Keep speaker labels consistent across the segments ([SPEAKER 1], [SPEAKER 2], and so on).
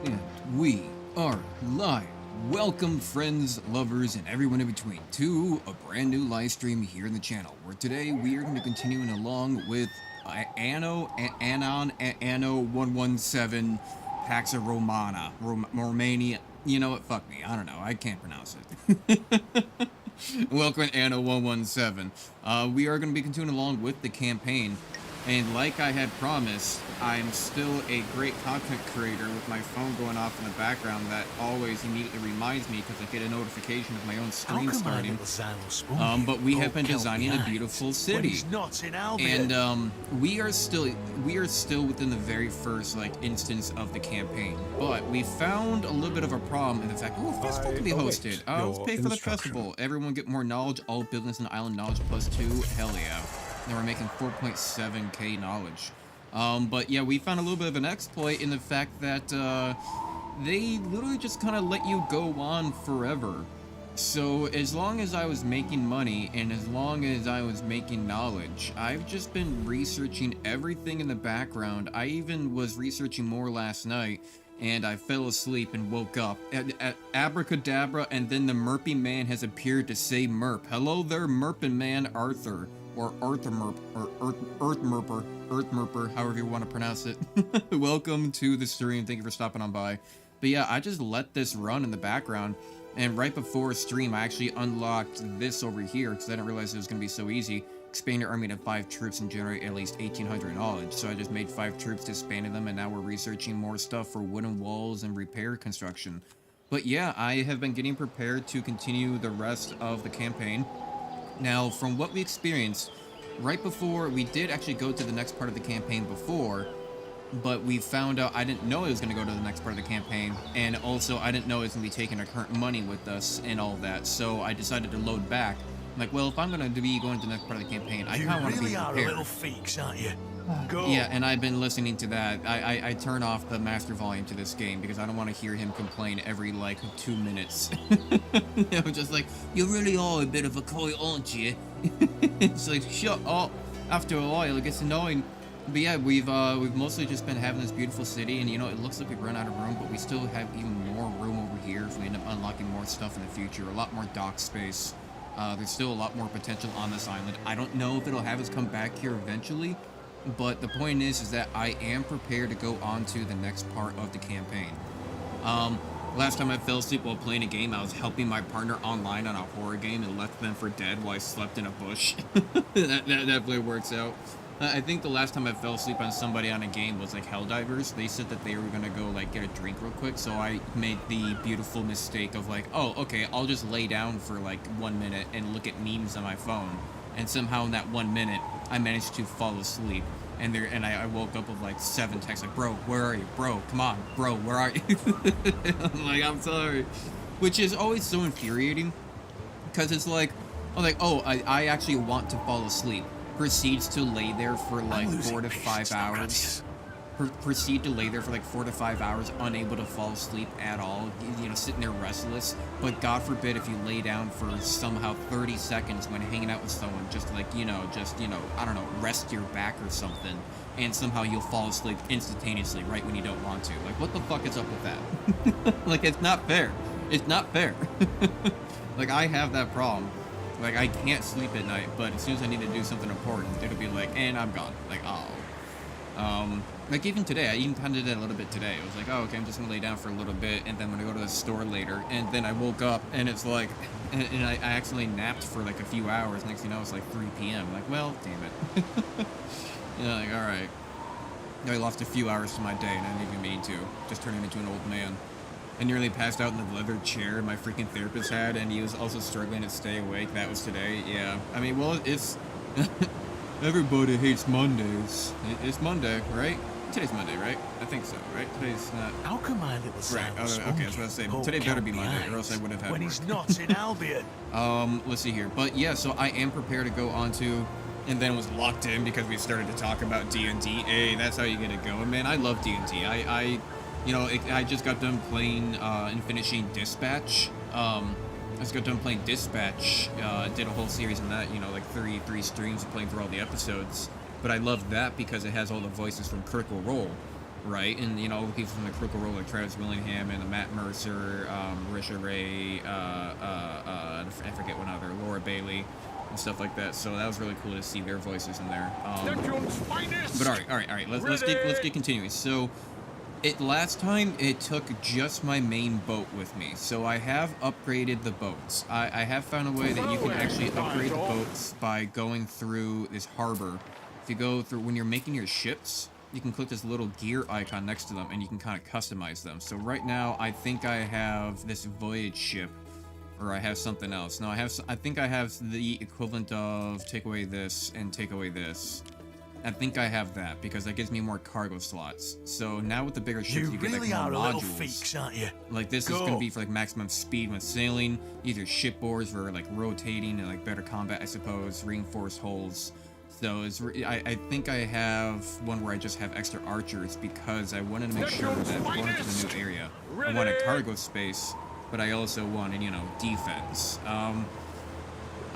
[SPEAKER 1] And we are live. Welcome, friends, lovers, and everyone in between, to a brand new live stream here in the channel, where today we are going to be continuing along with Anno, Annon, Anno 117, Pax of Romana, Romania. You know what? Fuck me. I don't know. I can't pronounce it. Welcome, Anno 117. We are going to be continuing along with the campaign. And like I had promised, I'm still a great content creator with my phone going off in the background that always immediately reminds me because I get a notification of my own stream starting. But we have been designing a beautiful city, and we are still within the very first instance of the campaign. But we found a little bit of a problem in the fact, oh, festival to be hosted. Let's pay for the festival. Everyone get more knowledge. All business and island knowledge +2. Hell yeah. Now we're making 4.7k knowledge. But yeah, we found a little bit of an exploit in the fact that they literally just kind of let you go on forever. So as long as I was making money and as long as I was making knowledge, I've just been researching everything in the background. I even was researching more last night, and I fell asleep and woke up at abracadabra, and then the Merpy Man has appeared to say Merp. Hello there, Merpin Man Arthur. Or Arthur Merp, or Earth Merper, however you want to pronounce it. Welcome to the stream, thank you for stopping on by. But yeah, I just let this run in the background, and right before stream, I actually unlocked this over here, because I didn't realize it was going to be so easy. Expand your army to 5 troops and generate at least 1,800 knowledge. So I just made 5 troops, disbanded them, and now we're researching more stuff for wooden walls and repair construction. But yeah, I have been getting prepared to continue the rest of the campaign. Now, from what we experienced, right before, we did actually go to the next part of the campaign before, but we found out I didn't know it was going to go to the next part of the campaign, and also I didn't know it was going to be taking our current money with us and all that, so I decided to load back. I'm like, well, if I'm going to be going to the next part of the campaign, I kind of want to be prepared.
[SPEAKER 2] You really are a little feeks, aren't you? Go.
[SPEAKER 1] Yeah, and I've been listening to that. I turn off the master volume to this game because I don't want to hear him complain every, 2 minutes. I'm just like, you really are a bit of a coy, aren't you? It's like, shut up. After a while, it gets annoying. But yeah, we've mostly just been having this beautiful city, and it looks like we've run out of room, but we still have even more room over here if we end up unlocking more stuff in the future. A lot more dock space. There's still a lot more potential on this island. I don't know if it'll have us come back here eventually, but the point is that I am prepared to go on to the next part of the campaign. Last time I fell asleep while playing a game, I was helping my partner online on a horror game and left them for dead while I slept in a bush. that definitely works out. I think the last time I fell asleep on somebody on a game was Helldivers. They said that they were gonna go get a drink real quick, so I made the beautiful mistake of oh, okay, I'll just lay down for 1 minute and look at memes on my phone. And somehow in that 1 minute, I managed to fall asleep. And I woke up with 7 texts bro, where are you? Bro, come on. Bro, where are you? I'm I'm sorry. Which is always so infuriating. Because it's oh, I actually want to fall asleep. Proceeds to lay there for 4 to 5 hours. Proceed to lay there for 4 to 5 hours, unable to fall asleep at all, sitting there restless. But God forbid if you lay down for somehow 30 seconds when hanging out with someone, just I don't know, rest your back or something, and somehow you'll fall asleep instantaneously right when you don't want to. What the fuck is up with that? It's not fair. It's not fair. I have that problem. I can't sleep at night, but as soon as I need to do something important, it'll be and I'm gone. Oh. Even today, I even kind of did a little bit today. It was oh, okay, I'm just gonna lay down for a little bit, and then I'm gonna go to the store later, and then I woke up, and it's and I accidentally napped for a few hours. Next thing you know, it's 3 p.m. Well, damn it. Alright. I lost a few hours to my day, and I didn't even mean to. Just turning into an old man. I nearly passed out in the leather chair my freaking therapist had, and he was also struggling to stay awake. That was today, yeah. I mean, well, it's... Everybody hates Mondays. It's Monday, right? Today's Monday, right? I think so, right? Today's not...
[SPEAKER 2] How come my little
[SPEAKER 1] right. Okay, I was about to say, today better be Monday, or else I would have had
[SPEAKER 2] when
[SPEAKER 1] work.
[SPEAKER 2] He's not in Albion.
[SPEAKER 1] Let's see here. But yeah, so I am prepared to go on to... And then was locked in because we started to talk about D&D. Hey, that's how you get it going, man. I love D&D. I just got done playing and finishing Dispatch. I just got done playing Dispatch. Did a whole series on that, 33 streams of playing through all the episodes. But I love that because it has all the voices from Critical Role. right? And, you know, all the people from the Critical Role, like Travis Willingham and Matt Mercer, Risha Ray, I forget one other, Laura Bailey, and stuff like that. So that was really cool to see their voices in there. But all right, let's get continuing. So last time it took just my main boat with me, so I have upgraded the boats. I have found a way that you can actually upgrade the boats by going through this harbor. If you go through, when you're making your ships, you can click this little gear icon next to them and you can kind of customize them. So right now I think I have this voyage ship, or I have something else. No, I think I have the equivalent of take away this and take away this. I think I have that because that gives me more cargo slots. So now with the bigger ships, you get like more modules.
[SPEAKER 2] Feeks, aren't you?
[SPEAKER 1] Like this is going to be for like maximum speed when sailing. These are shipboards for like rotating and like better combat, I suppose. Reinforced hulls. So I think I have one where I just have extra archers because I wanted to make sure that going into the new area, I wanted cargo space, but I also wanted, you know, defense.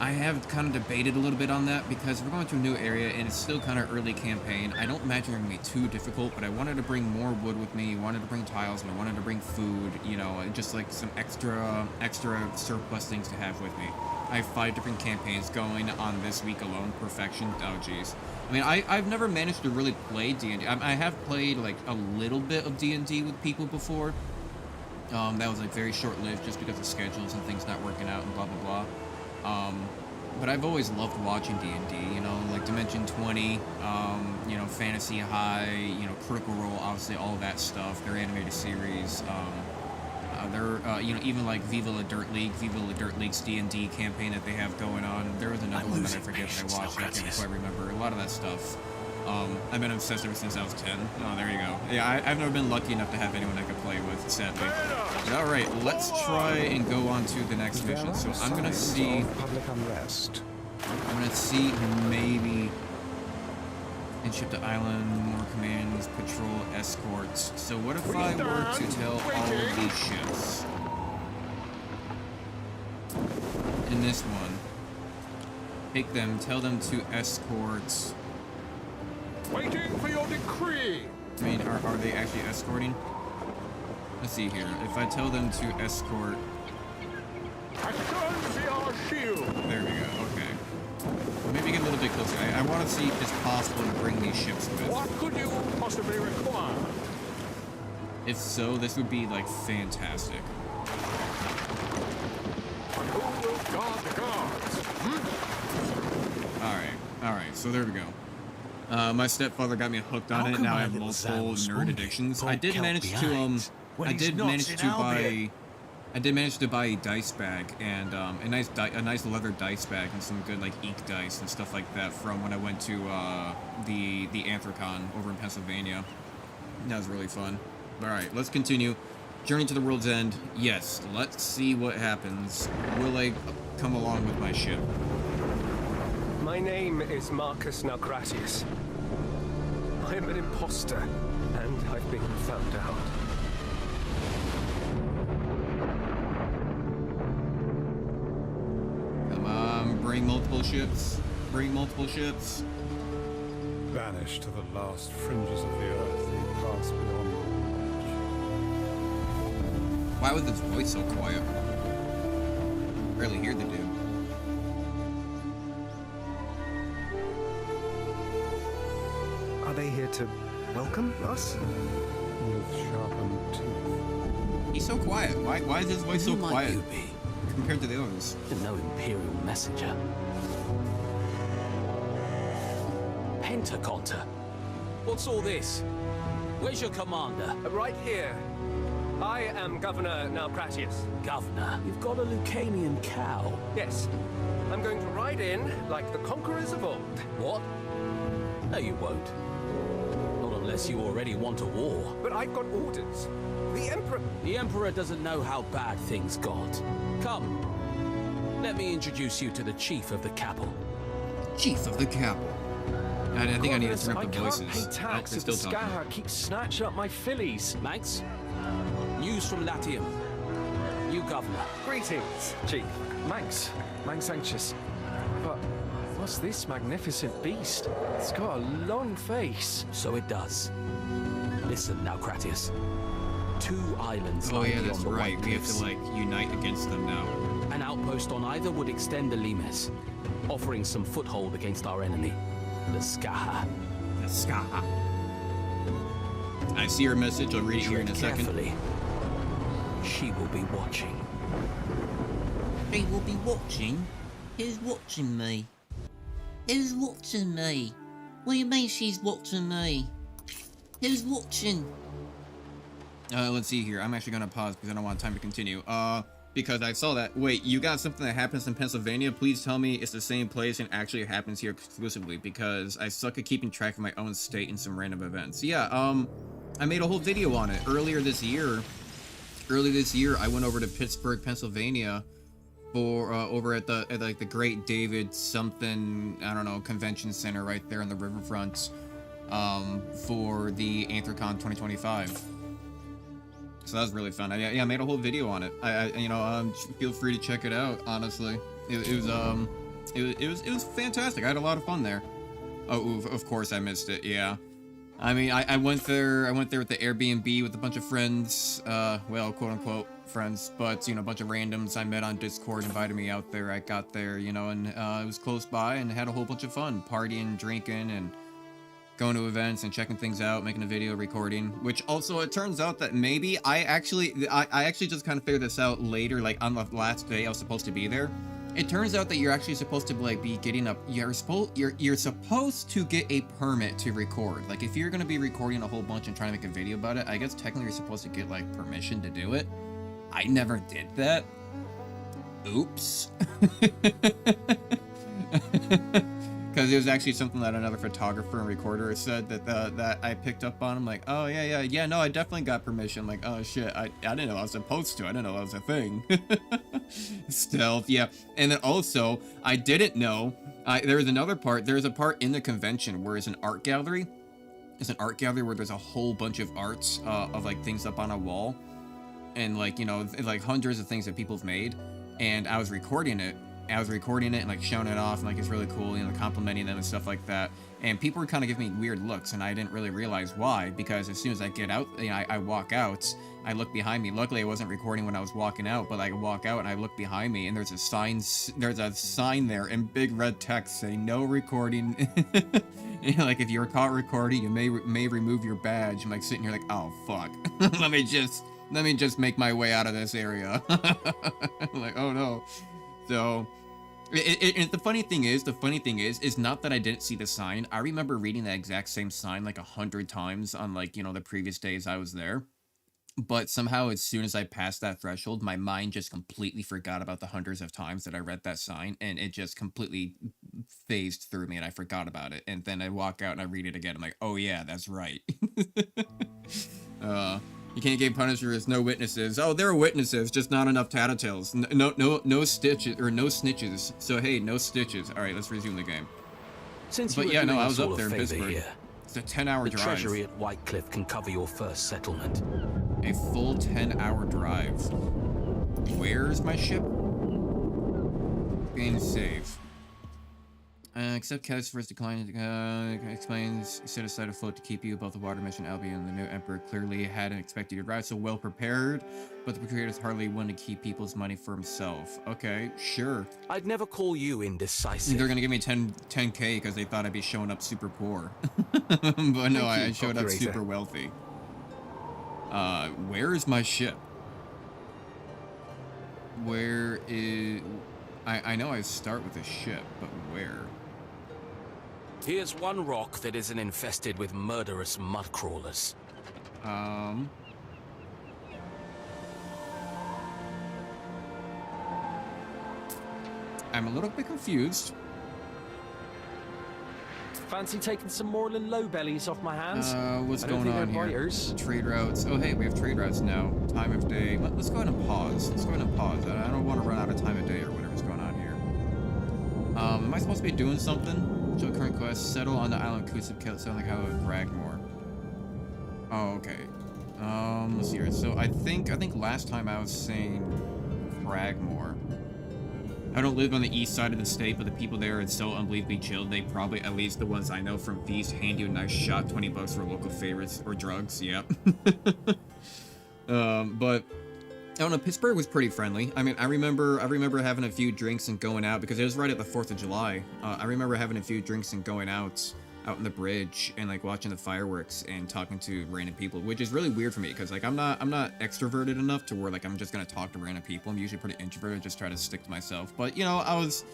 [SPEAKER 1] I have kind of debated a little bit on that because we're going to a new area and it's still kind of early campaign. I don't imagine it's going to be too difficult, but I wanted to bring more wood with me, wanted to bring tiles, and I wanted to bring food, you know, just like some extra surplus things to have with me. I have 5 different campaigns going on this week alone. Perfection. Oh, jeez. I mean, I've never managed to really play D&D. I have played like a little bit of D&D with people before. That was like very short-lived just because of schedules and things not working out and blah, blah, blah. But I've always loved watching D&D, you know, like Dimension 20, you know, Fantasy High, you know, Critical Role, obviously all that stuff, their animated series, you know, even like Viva La Dirt League's D&D campaign that they have going on. There was another one that I forget that I watched, I can't quite remember. A lot of that stuff. I've been obsessed ever since I was 10. Oh, there you go. Yeah, I've never been lucky enough to have anyone I could play with, sadly. But all right, let's try and go on to the next mission. So I'm gonna see. I'm gonna see maybe in ship to island, more commands, patrol, escorts. So what if I were to tell all of these ships in this one, take them, tell them to escort.
[SPEAKER 3] Waiting for your decree.
[SPEAKER 1] I mean, are they actually escorting? Let's see here. If I tell them to escort.
[SPEAKER 3] Assuredly our shield.
[SPEAKER 1] There we go. Okay. Well, maybe get a little bit closer. I want to see if it's possible to bring these ships with.
[SPEAKER 3] What could you possibly require?
[SPEAKER 1] If so, this would be like fantastic.
[SPEAKER 3] But who will guard the guards?
[SPEAKER 1] All right. So there we go. My stepfather got me hooked on it. Now I have multiple nerd addictions. I did manage to buy a dice bag and a nice leather dice bag and some good like ink dice and stuff like that from when I went to the Anthrocon over in Pennsylvania. That was really fun. All right, let's continue. Journey to the World's End. Yes, let's see what happens. Will I come along with my ship?
[SPEAKER 4] My name is Marcus Naucratius. I am an imposter, and I've been found out.
[SPEAKER 1] Come on, bring multiple ships. Bring multiple ships.
[SPEAKER 5] Banished to the last fringes of the earth, they pass beyond all knowledge.
[SPEAKER 1] Why was his voice so quiet? Barely hear the dude.
[SPEAKER 4] Are they here to welcome us?
[SPEAKER 5] With sharpened teeth.
[SPEAKER 1] He's so quiet. Why is his voice so
[SPEAKER 6] Who might
[SPEAKER 1] quiet
[SPEAKER 6] you be?
[SPEAKER 1] compared to the others?
[SPEAKER 6] No Imperial messenger. Pentaconter. What's all this? Where's your commander?
[SPEAKER 4] Right here. I am Governor Naucratius.
[SPEAKER 6] Governor, you've got a Lucanian cow.
[SPEAKER 4] Yes. I'm going to ride in like the conquerors of old.
[SPEAKER 6] What? No, you won't. Not unless you already want a war.
[SPEAKER 4] But I've got orders. The Emperor...
[SPEAKER 6] The Emperor doesn't know how bad things got. Come. Let me introduce you to the Chief of the Cabal.
[SPEAKER 1] Chief of the Cabal. I think I need to turn up the
[SPEAKER 4] I
[SPEAKER 1] voices.
[SPEAKER 4] can't pay tax if the Scar keeps snatching up my fillies.
[SPEAKER 6] Manx? News from Latium. New Governor.
[SPEAKER 4] Greetings, Chief. Manx anxious. But what's this magnificent beast? It's got a long face.
[SPEAKER 6] So it does. Listen now, Cratius. 2 islands
[SPEAKER 1] Oh
[SPEAKER 6] lie
[SPEAKER 1] yeah,
[SPEAKER 6] beyond
[SPEAKER 1] that's
[SPEAKER 6] the
[SPEAKER 1] right.
[SPEAKER 6] White
[SPEAKER 1] We have to
[SPEAKER 6] Cliffs.
[SPEAKER 1] like unite against them now.
[SPEAKER 6] An outpost on either would extend the Limes, offering some foothold against our enemy, the Skaha.
[SPEAKER 1] The Skaha. I see your message. I'll read it here in a second.
[SPEAKER 6] Carefully. She will be watching.
[SPEAKER 1] She will be watching? Who's watching me? Who's watching me? What do you mean she's watching me? Who's watching? Let's see here. I'm actually gonna pause because I don't want time to continue. Because I saw that. Wait, you got something that happens in Pennsylvania? Please tell me it's the same place and actually happens here exclusively, because I suck at keeping track of my own state and some random events. Yeah, I made a whole video on it earlier this year. Earlier this year, I went over to Pittsburgh, Pennsylvania, for over at like the Great David something, I don't know, convention center right there on the riverfront, for the Anthrocon 2025. So that was really fun. I made a whole video on it. Feel free to check it out. Honestly, it was fantastic. I had a lot of fun there. Oh, of course I missed it. Yeah. I mean, I went there with the Airbnb with a bunch of friends, well, quote unquote friends, but, you know, a bunch of randoms I met on Discord invited me out there. I got there, you know, and it was close by and had a whole bunch of fun, partying, drinking, and going to events and checking things out, making a video, recording, which also it turns out that maybe I actually just kind of figured this out later, like on the last day I was supposed to be there. It turns out that you're actually supposed to like be getting up. You're supposed to get a permit to record. Like if you're gonna be recording a whole bunch and trying to make a video about it, I guess technically you're supposed to get like permission to do it. I never did that. Oops. Because it was actually something that another photographer and recorder said that I picked up on. I'm like, oh yeah, no, I definitely got permission. I'm like, oh shit, I didn't know I was supposed to. I didn't know that was a thing. Stealth, yeah. And then also, I didn't know, there's another part, there's a part in the convention where it's an art gallery. It's an art gallery where there's a whole bunch of arts of like things up on a wall. And like, you know, like hundreds of things that people have made. And I was recording it. And like showing it off and like it's really cool, you know, complimenting them and stuff like that. And people were kind of giving me weird looks and I didn't really realize why, because as soon as I get out, you know, I walk out, I look behind me. Luckily I wasn't recording when I was walking out, but I walk out and I look behind me and there's a sign there in big red text saying no recording. You know, like if you're caught recording, you may remove your badge. I'm like sitting here like, oh fuck. let me just make my way out of this area. I'm like, oh no. So the funny thing is not that I didn't see the sign. I remember reading that exact same sign like 100 times on like, you know, the previous days I was there. But somehow as soon as I passed that threshold, my mind just completely forgot about the hundreds of times that I read that sign, and it just completely phased through me and I forgot about it. And then I walk out and I read it again. I'm like, oh yeah, that's right. You can't get punished for no witnesses. Oh, there are witnesses, just not enough tattletales. No stitches or no snitches. So hey, no stitches. All right, let's resume the game.
[SPEAKER 6] Since
[SPEAKER 1] But
[SPEAKER 6] you
[SPEAKER 1] yeah,
[SPEAKER 6] are
[SPEAKER 1] no,
[SPEAKER 6] doing
[SPEAKER 1] I
[SPEAKER 6] us
[SPEAKER 1] was
[SPEAKER 6] all
[SPEAKER 1] up there
[SPEAKER 6] a
[SPEAKER 1] in
[SPEAKER 6] favor
[SPEAKER 1] Pittsburgh.
[SPEAKER 6] here,
[SPEAKER 1] It's a 10-hour
[SPEAKER 6] the
[SPEAKER 1] drive.
[SPEAKER 6] treasury at Whitecliff can cover your first settlement.
[SPEAKER 1] A full 10-hour drive. Where's my ship? Game save. Except Kaz first declined, explains, set aside a float to keep you. Both the water mission Albion and the new Emperor clearly hadn't expected you to arrive so well prepared, but the creators hardly want to keep people's money for himself. Okay, sure.
[SPEAKER 6] I'd never call you indecisive.
[SPEAKER 1] They're gonna give me 10k because they thought I'd be showing up super poor. But no, I showed up super wealthy. Where is my ship? Where is... I know I start with a ship, but where?
[SPEAKER 6] Here's one rock that isn't infested with murderous mudcrawlers.
[SPEAKER 1] I'm a little bit confused.
[SPEAKER 7] Fancy taking some Moreland low bellies off my hands?
[SPEAKER 1] What's
[SPEAKER 7] I don't
[SPEAKER 1] going
[SPEAKER 7] think
[SPEAKER 1] on
[SPEAKER 7] they're
[SPEAKER 1] here?
[SPEAKER 7] biters.
[SPEAKER 1] Trade routes. Oh, hey, we have trade routes now. Time of day. Let's go ahead and pause. I don't want to run out of time of day or whatever's going on here. Am I supposed to be doing something? Show current quest. Settle on the island Kusip Kill. Sound like how it Bragmore. Oh, okay. Let's see here. So I think last time I was saying Bragmore. I don't live on the east side of the state, but the people there are so unbelievably chill. They probably, at least the ones I know from Feast, hand you a nice shot, 20 bucks for local favorites or drugs. Yep. But I don't know. Pittsburgh was pretty friendly. I mean, I remember having a few drinks and going out because it was right at the 4th of July. I remember having a few drinks and going out on the bridge and like watching the fireworks and talking to random people, which is really weird for me because like I'm not extroverted enough to where like I'm just gonna talk to random people. I'm usually pretty introverted, just try to stick to myself. But you know, that was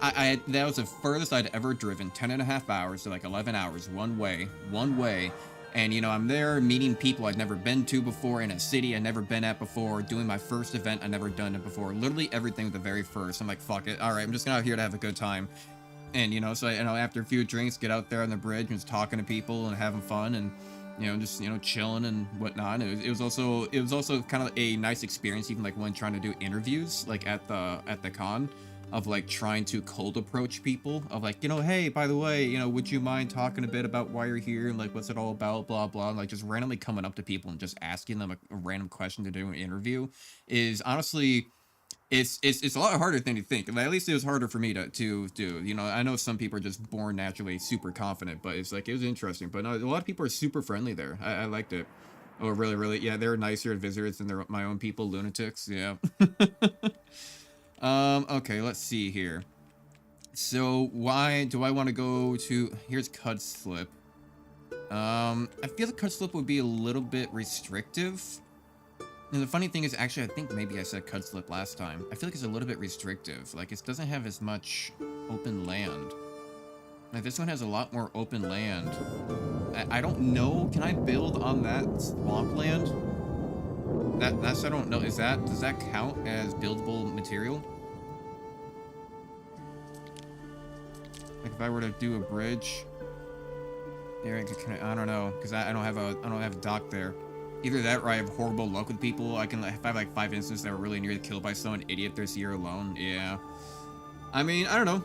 [SPEAKER 1] the furthest I'd ever driven, 10.5 hours to like 11 hours one way. And, you know, I'm there meeting people I'd never been to before in a city I'd never been at before, doing my first event I'd never done it before. Literally everything the very first. I'm like, fuck it. All right, I'm just out here to have a good time. And, you know, so, you know, after a few drinks, get out there on the bridge and just talking to people and having fun and, you know, just, you know, chilling and whatnot. It was also kind of a nice experience, even like when trying to do interviews, like at the con. Of like trying to cold approach people of like, you know, hey, by the way, you know, would you mind talking a bit about why you're here and like what's it all about, blah blah, and like just randomly coming up to people and just asking them a random question to do an interview is honestly it's a lot harder than you think. At least it was harder for me to do. You know, I know some people are just born naturally super confident, but it's like it was interesting. But no, a lot of people are super friendly there. I liked it. Oh, really, yeah, they're nicer visitors than my own people, lunatics. Yeah. Okay, let's see here. So, why do I want to go to... Here's Cud Slip. I feel like Cud Slip would be a little bit restrictive. And the funny thing is, actually, I think maybe I said Cud Slip last time. I feel like it's a little bit restrictive. Like, it doesn't have as much open land. Like, this one has a lot more open land. I don't know. Can I build on that swampland? That's I don't know. Does that count as buildable material? Like if I were to do a bridge, there I don't know, because I don't have a dock there. Either that or I have horrible luck with people. If I have like 5 instances that were really near to killed by someone idiot this year alone. Yeah. I mean, I don't know.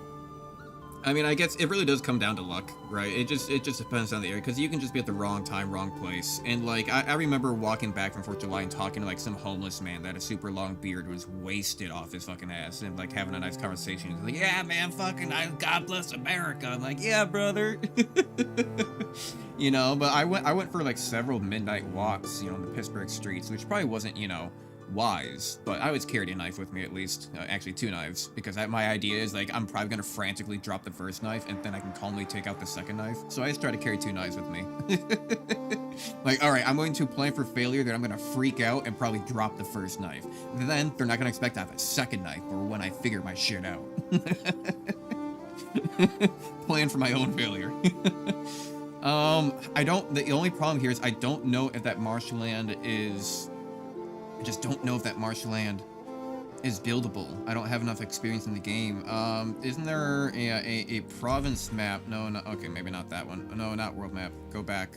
[SPEAKER 1] I mean, I guess it really does come down to luck, right? It just depends on the area, because you can just be at the wrong time, wrong place. And like, I remember walking back from 4th of July and talking to like some homeless man that had a super long beard, was wasted off his fucking ass, and like having a nice conversation. He's like, yeah, man, God bless America. I'm like, yeah, brother. You know, but I went for like several midnight walks, you know, on the Pittsburgh streets, which probably wasn't, you know, wise, but I always carried a knife with me at least. Actually 2 knives, because my idea is like I'm probably gonna frantically drop the first knife and then I can calmly take out the second knife. So I just try to carry 2 knives with me. Like, all right, I'm going to plan for failure, that I'm gonna freak out and probably drop the first knife. Then they're not gonna expect to have a second knife or when I figure my shit out. Plan for my own failure. The only problem here is I don't know if that marshland is... I just don't know if that marshland is buildable. I don't have enough experience in the game. Isn't there a province map? No, okay, maybe not that one. No, not world map. Go back.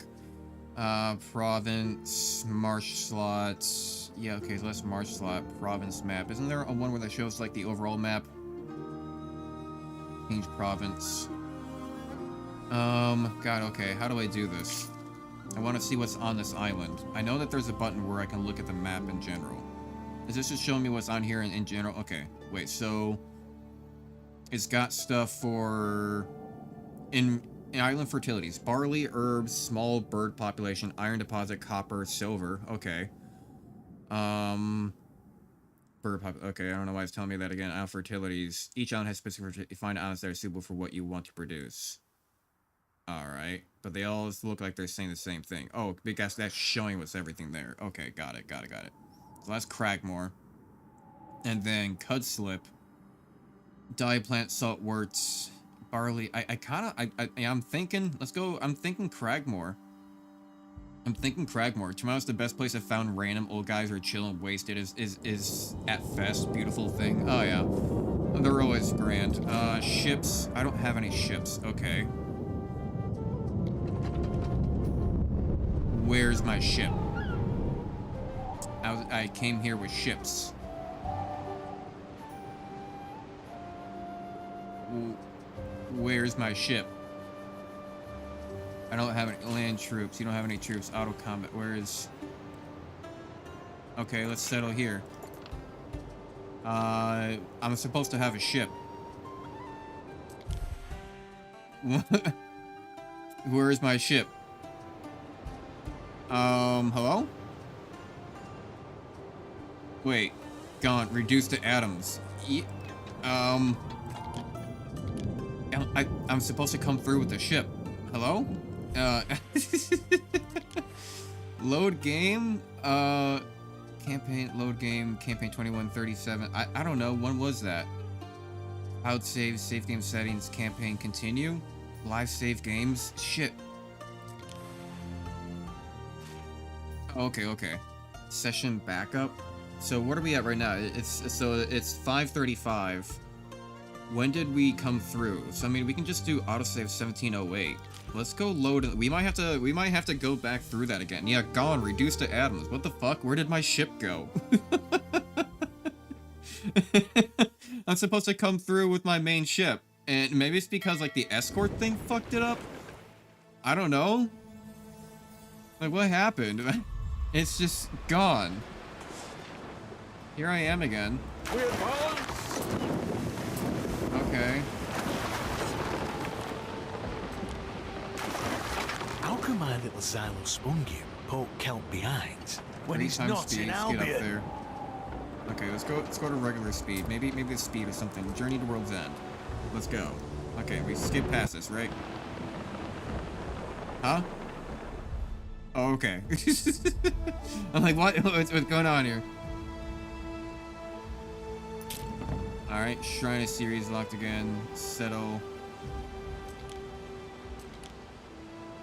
[SPEAKER 1] Province, marsh slots. Yeah, okay, so that's marsh slot, province map. Isn't there a one where that shows like the overall map? Change province. God, okay, how do I do this? I want to see what's on this island. I know that there's a button where I can look at the map in general. Is this just showing me what's on here in general? Okay, wait, so... It's got stuff for... In island fertilities. Barley, herbs, small bird population, iron deposit, copper, silver. Okay. Okay, I don't know why it's telling me that again. Island fertilities. Each island has specific defined islands that are suitable for what you want to produce. Alright, but they all look like they're saying the same thing. Oh, because that's showing what's everything there. Okay, got it. So that's Cragmore. And then Cud Slip. Dye plant, saltworts, barley. I'm thinking, let's go, I'm thinking Cragmore. To be honest, the best place I found random old guys who are chilling wasted is at Fest. Beautiful thing. Oh yeah. They're always grand. Ships. I don't have any ships. Okay. Where's my ship? I came here with ships. Where's my ship? I don't have any land troops. You don't have any troops. Auto combat. Where is... Okay, let's settle here. I'm supposed to have a ship. Where is my ship? Hello? Wait. Gone. Reduced to atoms. I'm supposed to come through with the ship. Hello? Load game? Campaign, load game, campaign 2137. I don't know. When was that? Cloud save, save game settings, campaign continue. Live save games. Shit. Okay. Session backup. So what are we at right now? It's 5:35. When did we come through? So I mean, we can just do autosave 1708. Let's go load it. We might have to go back through that again. Yeah, gone, reduced to atoms. What the fuck? Where did my ship go? I'm supposed to come through with my main ship. And maybe it's because like the escort thing fucked it up? I don't know. Like what happened? It's just gone. Here I am again.
[SPEAKER 3] We advance!
[SPEAKER 1] Okay.
[SPEAKER 2] How come my little Xylo Spungy poke count behind when he's
[SPEAKER 1] 3 times
[SPEAKER 2] not
[SPEAKER 1] speed,
[SPEAKER 2] in
[SPEAKER 1] get up
[SPEAKER 2] Albion?
[SPEAKER 1] there. Okay, let's go to regular speed. Maybe the speed or something. Journey to World's End. Let's go. Okay, we skip past this, right? Huh? Oh, okay. I'm like, what's going on here? Alright, Shrine of Series locked again. Settle.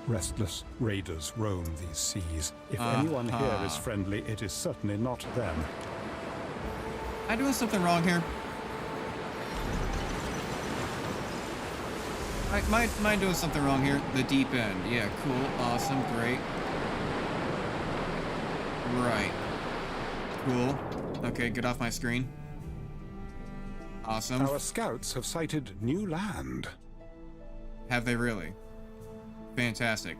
[SPEAKER 5] Restless raiders roam these seas. If anyone here is friendly, it is certainly not them.
[SPEAKER 1] Am I doing something wrong here? Am I doing something wrong here? The deep end. Yeah, cool. Awesome. Great. Right. Cool. Okay, get off my screen. Awesome.
[SPEAKER 5] Our scouts have sighted new land.
[SPEAKER 1] Have they really? Fantastic.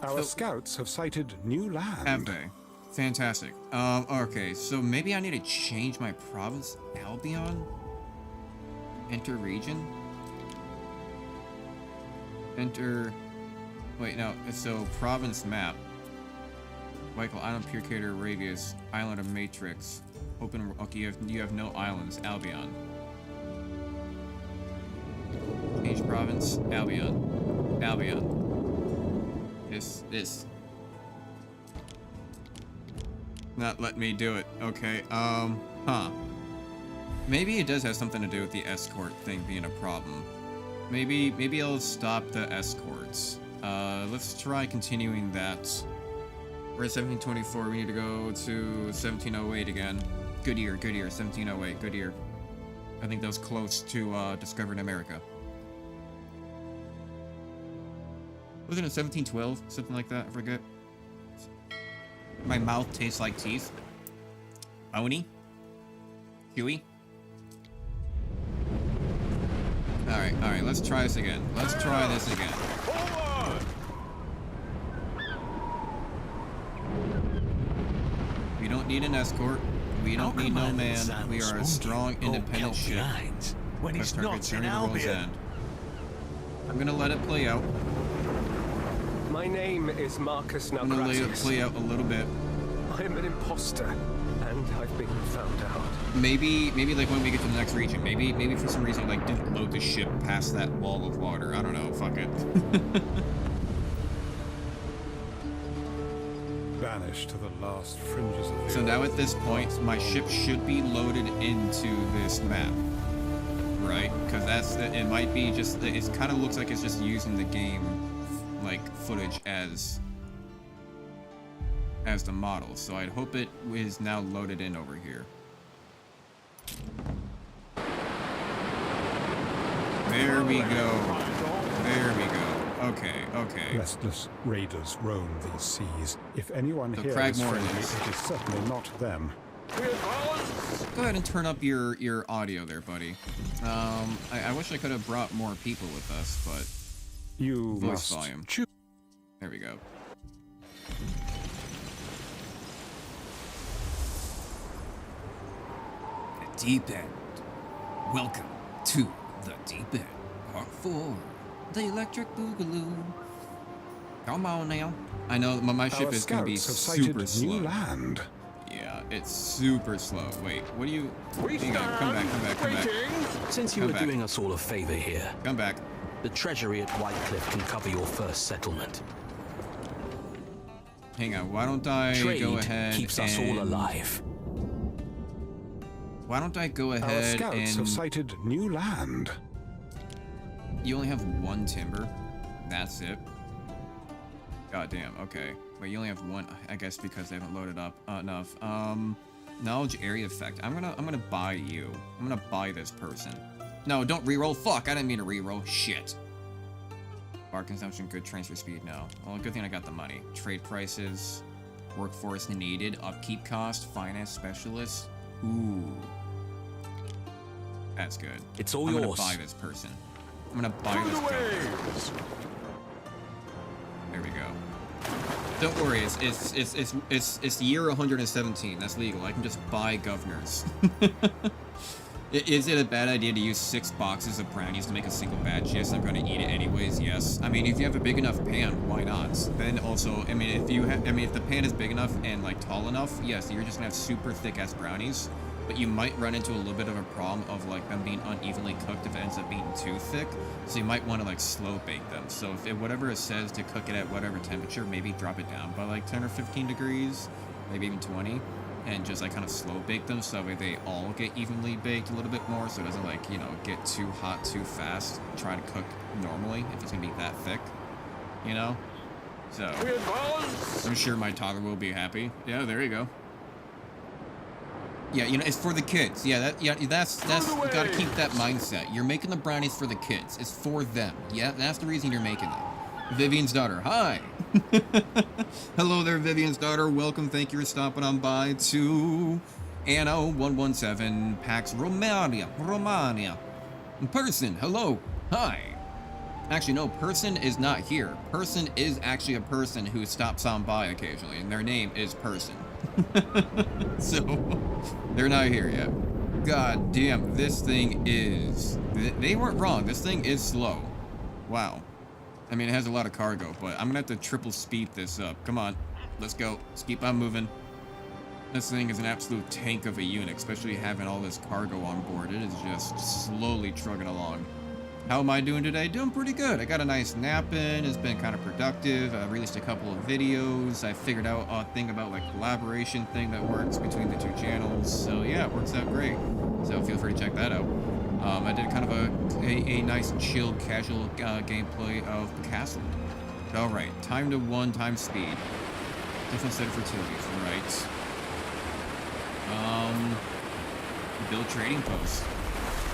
[SPEAKER 5] Our scouts have sighted new land.
[SPEAKER 1] Have they? Fantastic. Okay, so maybe I need to change my province. Albion? Enter region? Enter... Wait, no. So, province map. Michael, Island, Purcator, Radius, Island of Matrix. Open... Okay, you have no islands. Albion. Change province. Albion. Albion. This. Not let me do it. Okay, huh. Maybe it does have something to do with the escort thing being a problem. Maybe I'll stop the escorts. Let's try continuing that. We're at 1724, we need to go to 1708 again. Good year, 1708, good year. I think that was close to, discovering America. Wasn't it 1712? Something like that, I forget. My mouth tastes like teeth. Oni? Huey? Alright, let's try this again. Let's try this again.
[SPEAKER 3] Forward!
[SPEAKER 1] We don't need an escort. We don't need no man. We are a strong, independent ship.
[SPEAKER 2] When he's
[SPEAKER 1] Target
[SPEAKER 2] not in
[SPEAKER 1] Journey to World's
[SPEAKER 2] Albion.
[SPEAKER 1] End. I'm gonna let it play out.
[SPEAKER 4] My name is Marcus
[SPEAKER 1] I'm gonna let it
[SPEAKER 4] Nagratius.
[SPEAKER 1] play out a little bit.
[SPEAKER 4] I am an imposter, and I've been found out.
[SPEAKER 1] Maybe like when we get to the next region. Maybe for some reason like didn't load the ship past that wall of water. I don't know. Fuck it.
[SPEAKER 5] Banished to the last fringes of the
[SPEAKER 1] So
[SPEAKER 5] earth.
[SPEAKER 1] now at this point, my ship should be loaded into this map, right? Because it might be just, it kind of looks like it's just using the game, like, footage as the model. So I'd hope it is now loaded in over here. There we go. There we go. Okay.
[SPEAKER 5] Restless raiders roam these seas. If anyone
[SPEAKER 1] So
[SPEAKER 5] here
[SPEAKER 1] Crag
[SPEAKER 5] is friendly,
[SPEAKER 1] Morris.
[SPEAKER 5] it is certainly not them.
[SPEAKER 3] We advance!
[SPEAKER 1] Go ahead and turn up your audio there, buddy. I wish I could have brought more people with us, but
[SPEAKER 5] You
[SPEAKER 1] voice
[SPEAKER 5] must
[SPEAKER 1] volume.
[SPEAKER 5] choose.
[SPEAKER 1] There we go. deep end. Welcome to the deep end. Part 4. The Electric Boogaloo. Come on now. I know my ship
[SPEAKER 5] Our
[SPEAKER 1] is going to be
[SPEAKER 5] scouts have
[SPEAKER 1] super
[SPEAKER 5] sighted
[SPEAKER 1] slow.
[SPEAKER 5] new land.
[SPEAKER 1] Yeah, it's super slow. Wait, what do you...
[SPEAKER 3] We
[SPEAKER 1] Hang on, come back, come back, come back.
[SPEAKER 3] waiting.
[SPEAKER 6] Since you
[SPEAKER 1] Come
[SPEAKER 6] were
[SPEAKER 1] back.
[SPEAKER 6] doing us all a favor here,
[SPEAKER 1] Come back.
[SPEAKER 6] the treasury at Whitecliff can cover your first settlement.
[SPEAKER 1] Hang on, why don't I
[SPEAKER 6] Trade
[SPEAKER 1] go ahead
[SPEAKER 6] keeps us all
[SPEAKER 1] and-
[SPEAKER 6] alive.
[SPEAKER 1] Why don't I go
[SPEAKER 5] Our
[SPEAKER 1] ahead
[SPEAKER 5] scouts have
[SPEAKER 1] and...
[SPEAKER 5] sighted new land.
[SPEAKER 1] You only have one timber. That's it. God damn, okay. Wait, you only have one, I guess because they haven't loaded up enough. Knowledge area effect. I'm gonna buy you. I'm gonna buy this person. No, don't reroll. Fuck, I didn't mean to reroll. Shit. Bar consumption, good transfer speed, no. Well, good thing I got the money. Trade prices, workforce needed, upkeep cost, finance specialist. Ooh. That's good.
[SPEAKER 6] It's all
[SPEAKER 1] I'm
[SPEAKER 6] yours.
[SPEAKER 1] gonna buy this person. I'm gonna buy
[SPEAKER 3] To
[SPEAKER 1] this
[SPEAKER 3] the
[SPEAKER 1] guy.
[SPEAKER 3] waves.
[SPEAKER 1] There we go. Don't worry, it's year 117. That's legal. I can just buy governors. Is it a bad idea to use 6 boxes of brownies to make a single batch? Yes, I'm going to eat it anyways. Yes. I mean, if you have a big enough pan, why not? Then also, I mean, if the pan is big enough and like tall enough, yes, you're just gonna have super thick ass brownies. But you might run into a little bit of a problem of like them being unevenly cooked if it ends up being too thick. So you might want to like slow bake them. So if whatever it says to cook it at whatever temperature, maybe drop it down by like 10 or 15 degrees, maybe even 20, and just like kind of slow bake them so that way they all get evenly baked a little bit more, so it doesn't like, you know, get too hot too fast. Try to cook normally if it's gonna be that thick, you know. So
[SPEAKER 3] We advance.
[SPEAKER 1] I'm sure my toddler will be happy. Yeah, there you go. Yeah, you know, it's for the kids. Yeah, that's you gotta keep that mindset. You're making the brownies for the kids. It's for them. Yeah, that's the reason you're making them. Vivian's daughter, hi. Hello there, Vivian's daughter. Welcome. Thank you for stopping on by to Anno 117 Pax Romania. Person, hello, hi. Actually, no, Person is not here. Person is actually a person who stops on by occasionally, and their name is Person. So, they're not here yet. God damn, this thing is... They weren't wrong. This thing is slow. Wow. I mean, it has a lot of cargo, but I'm gonna have to triple speed this up. Come on, let's go. Let's keep on moving. This thing is an absolute tank of a unit, especially having all this cargo on board. It is just slowly trucking along. How am I doing today? Doing pretty good. I got a nice nap in. It's been kind of productive. I released a couple of videos. I figured out a thing about like collaboration thing that works between the two channels. So yeah, it works out great. So feel free to check that out. I did kind of a nice chilled casual gameplay of the castle. All right, time to 1 times speed. Different set of fertilities, right? Build trading post.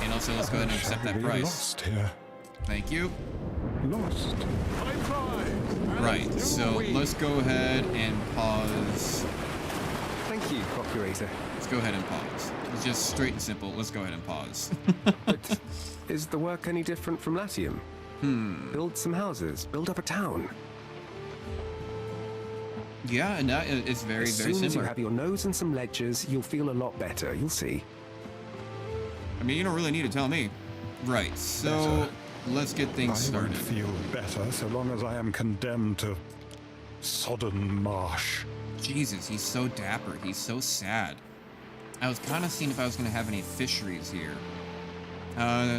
[SPEAKER 1] And also, let's go ahead and accept that
[SPEAKER 5] Really
[SPEAKER 1] price.
[SPEAKER 5] Lost here.
[SPEAKER 1] Thank you.
[SPEAKER 5] Lost.
[SPEAKER 3] My prize.
[SPEAKER 1] Right,
[SPEAKER 3] And
[SPEAKER 1] so
[SPEAKER 3] we-
[SPEAKER 1] let's go ahead and pause.
[SPEAKER 4] Thank you, Procurator.
[SPEAKER 1] Let's go ahead and pause. It's just straight and simple. Let's go ahead and pause.
[SPEAKER 4] But is the work any different from Latium? Build some houses, build up a town.
[SPEAKER 1] Yeah, and that it's very,
[SPEAKER 4] As
[SPEAKER 1] very
[SPEAKER 4] soon as you
[SPEAKER 1] similar.
[SPEAKER 4] have your nose and some ledgers, you'll feel a lot better. You'll see.
[SPEAKER 1] I mean, you don't really need to tell me. Right, so let's get things
[SPEAKER 5] I
[SPEAKER 1] started.
[SPEAKER 5] won't feel better so long as I am condemned to sodden marsh.
[SPEAKER 1] Jesus, he's so dapper. He's so sad. I was kind of seeing if I was going to have any fisheries here.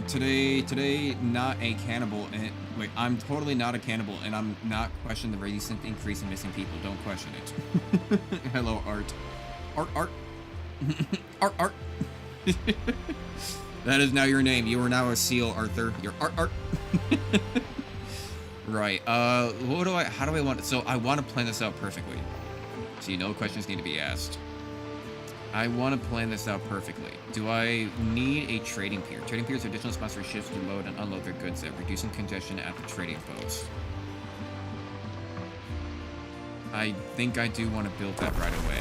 [SPEAKER 1] Today, not a cannibal. And wait, I'm totally not a cannibal, and I'm not questioning the recent increase in missing people. Don't question it. Hello, Art. Art. Art. That is now your name. You are now a seal, Arthur. You're Art. Right. How do I want it? So I want to plan this out perfectly. So no questions need to be asked. I want to plan this out perfectly. Do I need a trading pier? Trading piers are additional spots for ships to load and unload their goods at, reducing congestion at the trading post. I think I do want to build that right away.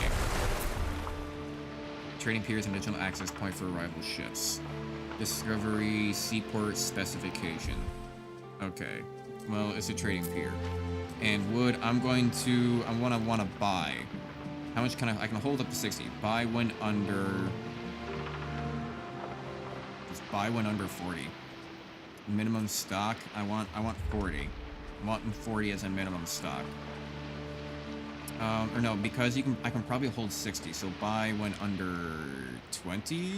[SPEAKER 1] Trading pier is an additional access point for arrival ships. Discovery seaport specification. Okay. Well, it's a trading pier. And wood, I want to buy. How much can I can hold up to 60. Buy when under buy one under 40. Minimum stock, I want 40. I want 40 as a minimum stock. Or no, because I can probably hold 60, so buy when under 20?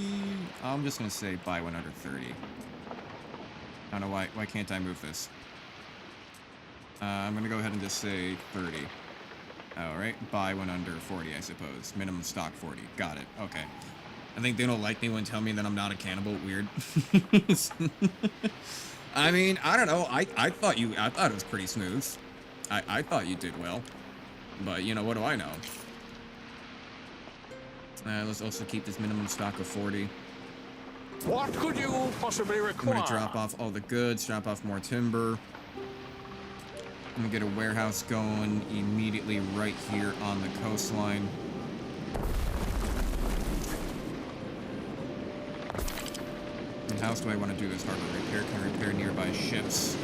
[SPEAKER 1] I'm just gonna say buy when under 30. I don't know why can't I move this? I'm gonna go ahead and just say 30. Alright, buy when under 40, I suppose. Minimum stock 40. Got it. Okay. I think they don't like me when telling me that I'm not a cannibal. Weird. I mean, I don't know. I thought it was pretty smooth. I thought you did well. But, you know, what do I know? Let's also keep this minimum stock of 40.
[SPEAKER 3] What could you possibly
[SPEAKER 1] I'm
[SPEAKER 3] require?
[SPEAKER 1] gonna drop off all the goods, drop off more timber. I'm gonna get a warehouse going immediately right here on the coastline. And how else do I want to do this harbor repair? Can I repair nearby ships?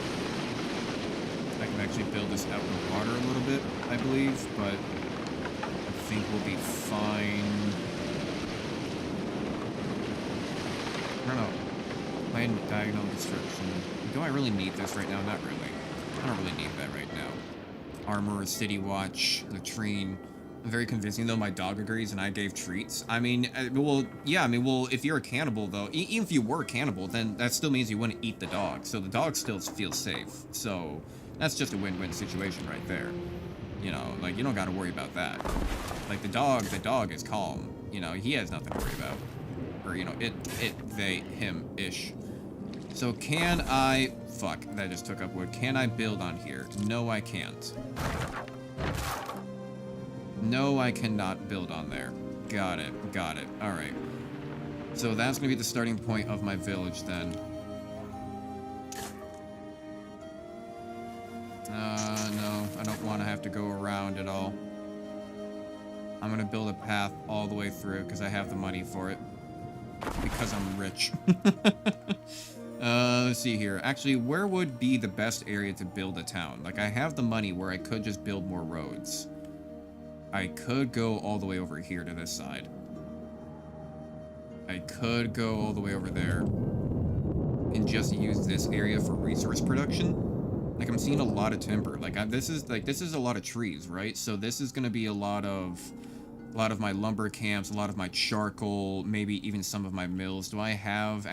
[SPEAKER 1] I can actually build this out in the water a little bit, I believe, but I think we'll be fine. I don't know. Plan diagonal destruction. Do I really need this right now? Not really. I don't really need that right now. Armor, city watch, latrine. Very convincing, though. My dog agrees, and I gave treats. I mean, well, yeah, I mean, well, if you're a cannibal, though, even if you were a cannibal, then that still means you wouldn't eat the dog. So the dog still feels safe. So that's just a win-win situation right there. You know, like, you don't got to worry about that. Like, the dog is calm. You know, he has nothing to worry about. Or, you know, it, they, him-ish. So can I... Fuck, that just took up wood. Can I build on here? No, I can't. No, I cannot build on there. Got it. Alright. So that's going to be the starting point of my village, then. No. I don't want to have to go around at all. I'm going to build a path all the way through, because I have the money for it. Because I'm rich. Let's see here. Actually, where would be the best area to build a town? Like, I have the money where I could just build more roads. I could go all the way over here to this side. I could go all the way over there. And just use this area for resource production. Like, I'm seeing a lot of timber. Like, this is a lot of trees, right? So this is going to be a lot of my lumber camps, a lot of my charcoal, maybe even some of my mills. Do I have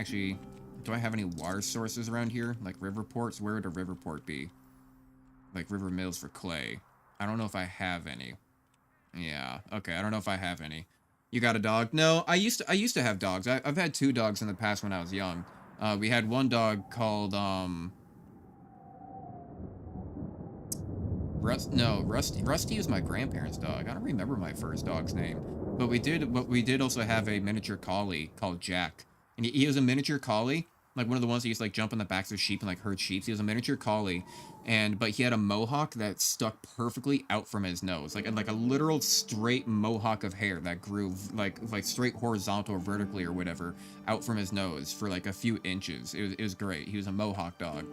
[SPEAKER 1] any water sources around here? Like river ports? Where would a river port be? Like river mills for clay. I don't know if I have any. Yeah, okay, I don't know if I have any. You got a dog? No, I used to have dogs. I've had 2 dogs in the past when I was young. We had one dog called, Rusty was my grandparents' dog. I don't remember my first dog's name. But we did also have a miniature collie called Jack. And he was a miniature collie, like one of the ones that used to like jump on the backs of sheep and like herd sheep. He was a miniature collie, but he had a mohawk that stuck perfectly out from his nose, like a literal straight mohawk of hair that grew like straight horizontal or vertically or whatever out from his nose for like a few inches. It was great. He was a mohawk dog.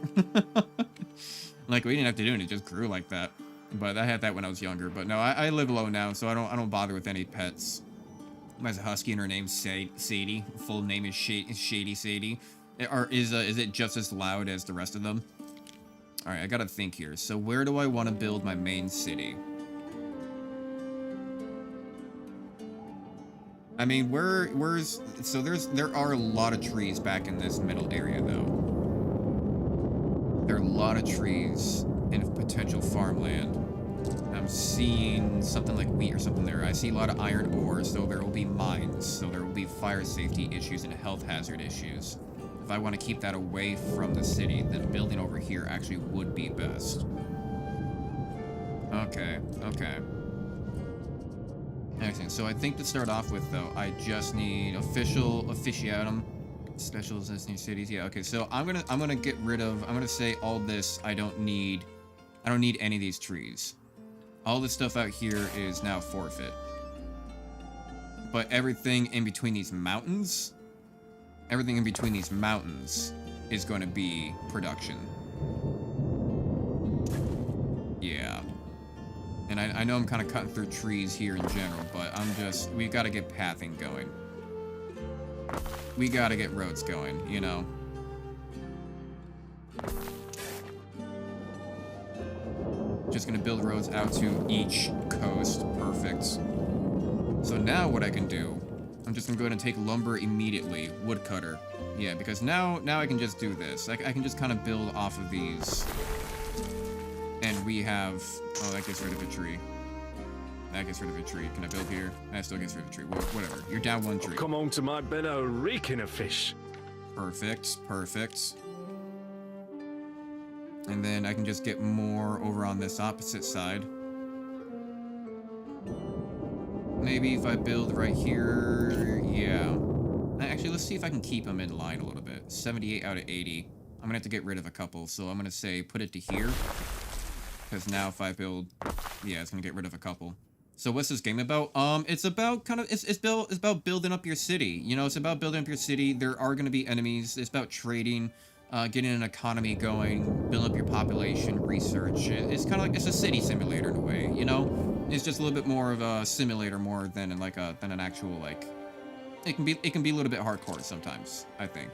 [SPEAKER 1] Like, we didn't have to do it; it just grew like that. But I had that when I was younger. But no, I live alone now, so I don't bother with any pets. There's a husky and her name's Sadie. Full name is Shady Sadie. Or is it just as loud as the rest of them? Alright, I gotta think here. So where do I want to build my main city? I mean, there are a lot of trees back in this middle area, though. There are a lot of trees and potential farmland. I'm seeing something like wheat or something there. I see a lot of iron ore, so there will be mines, so there will be fire safety issues and health hazard issues. If I want to keep that away from the city, then building over here actually would be best. Okay. Excellent. So I think to start off with, though, I just need officiatum, specials in new cities. Yeah. Okay. So I'm gonna get rid of. I'm gonna say all this. I don't need any of these trees. All this stuff out here is now forfeit. But everything in between these mountains is going to be production. Yeah. And I know I'm kind of cutting through trees here in general, but we've got to get pathing going. we gotta get roads going, you know? Just gonna build roads out to each coast. Perfect. So now what I can do, I'm just gonna go ahead and take lumber immediately. Woodcutter. Yeah, because now I can just do this. I can just kind of build off of these. And we have... Oh, that gets rid of a tree. That gets rid of a tree. Can I build here? That still gets rid of a tree. Whatever. You're down one tree.
[SPEAKER 3] Come on to my benno reeking of fish.
[SPEAKER 1] Perfect. Perfect. And then I can just get more over on this opposite side. Maybe if I build right here... Yeah. Actually, let's see if I can keep them in line a little bit. 78 out of 80. I'm gonna have to get rid of a couple, so I'm gonna say put it to here. Because now if I build... Yeah, it's gonna get rid of a couple. So what's this game about? It's about kind of... It's about building up your city. You know, it's about building up your city. There are gonna be enemies. It's about trading... getting an economy going, build up your population, research. It's kind of like it's a city simulator in a way, you know. It's just a little bit more of a simulator more than like than an actual like. It can be a little bit hardcore sometimes. I think,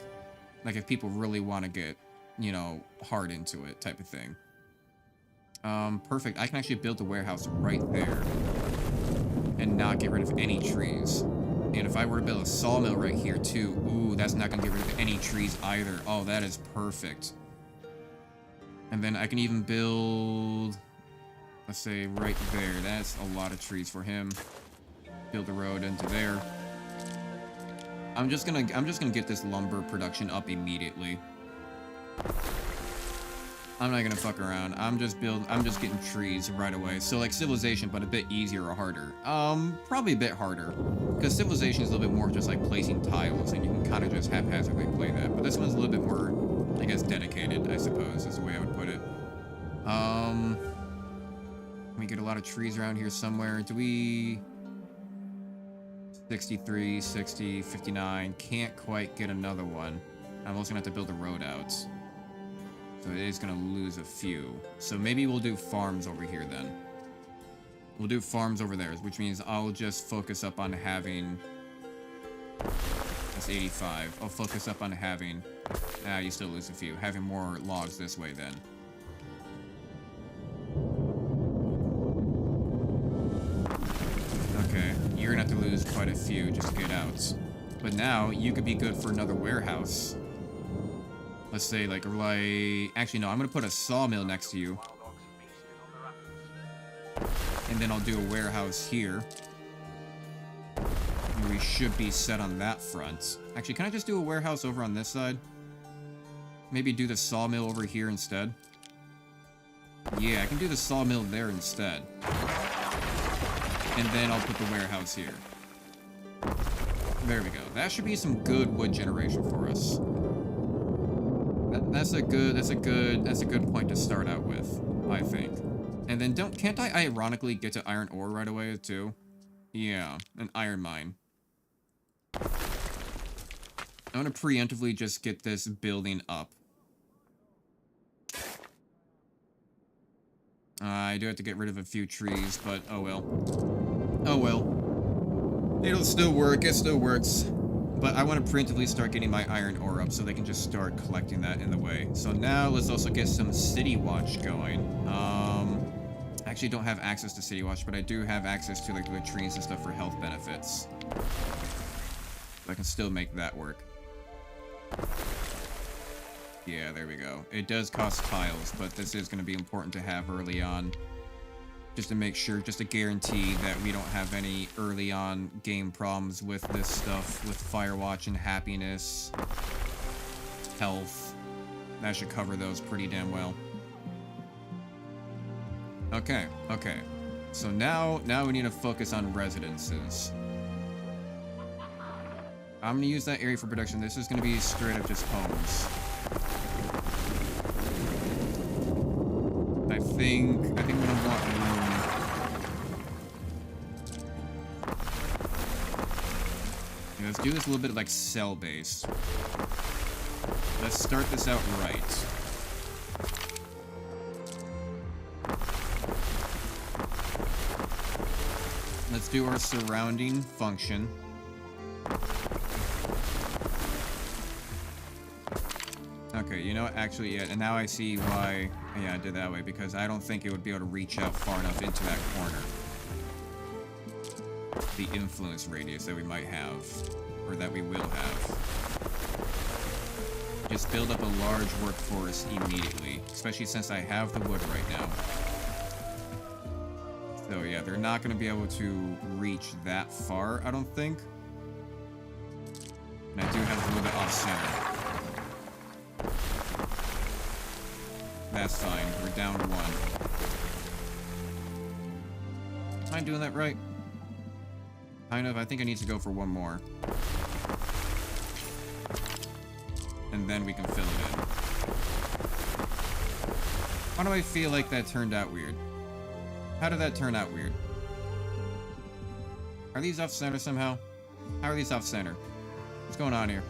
[SPEAKER 1] like if people really want to get, you know, hard into it type of thing. Perfect. I can actually build a warehouse right there, and not get rid of any trees. And if I were to build a sawmill right here too, ooh, that's not gonna get rid of any trees either. Oh, that is perfect. And then I can even build, let's say right there. That's a lot of trees for him. Build a road into there. I'm just gonna get this lumber production up immediately. I'm not gonna fuck around. I'm just getting trees right away. So like Civilization, but a bit easier or harder. Probably a bit harder. Because Civilization is a little bit more just like placing tiles, and you can kind of just haphazardly play that. But this one's a little bit more, I guess, dedicated, I suppose, is the way I would put it. We get a lot of trees around here somewhere. Do we... 63, 60, 59. Can't quite get another one. I'm also gonna have to build a road out. So it is going to lose a few. So maybe we'll do farms over here then. We'll do farms over there, which means I'll just focus up on having... That's 85. I'll focus up on having... you still lose a few. Having more logs this way then. Okay, you're going to have to lose quite a few just to get out. But now, you could be good for another warehouse. Let's say, like, actually, no, I'm going to put a sawmill next to you. And then I'll do a warehouse here. And we should be set on that front. Actually, can I just do a warehouse over on this side? Maybe do the sawmill over here instead? Yeah, I can do the sawmill there instead. And then I'll put the warehouse here. There we go. That should be some good wood generation for us. That's a good point to start out with, I think. And then can't I ironically get to iron ore right away too? Yeah, an iron mine. I'm gonna preemptively just get this building up. I do have to get rid of a few trees, but oh well. Oh well. It'll still work, it still works. But I want to preemptively start getting my iron ore up so they can just start collecting that in the way. So now let's also get some City Watch going. I actually don't have access to City Watch, but I do have access to like the latrines and stuff for health benefits. So I can still make that work. Yeah, there we go. It does cost tiles, but this is going to be important to have early on. Just to make sure, just to guarantee that we don't have any early on game problems with this stuff, with Firewatch and happiness, health. That should cover those pretty damn well. Okay, okay. So now we need to focus on residences. I'm gonna use that area for production. This is gonna be straight up just homes. I think we're gonna want room. Yeah, let's do this a little bit like cell based. Let's start this out right. Let's do our surrounding function. you know what? Actually, yeah, and now I see why, yeah, I did that way, because I don't think it would be able to reach out far enough into that corner. The influence radius that we might have, or that we will have. Just build up a large workforce immediately, especially since I have the wood right now. So yeah, they're not going to be able to reach that far, I don't think. And I do have a little bit off-center. That's fine. We're down 1. Am I doing that right? Kind of. I think I need to go for 1 more. And then we can fill it in. Why do I feel like that turned out weird? How did that turn out weird? Are these off-center somehow? How are these off-center? What's going on here?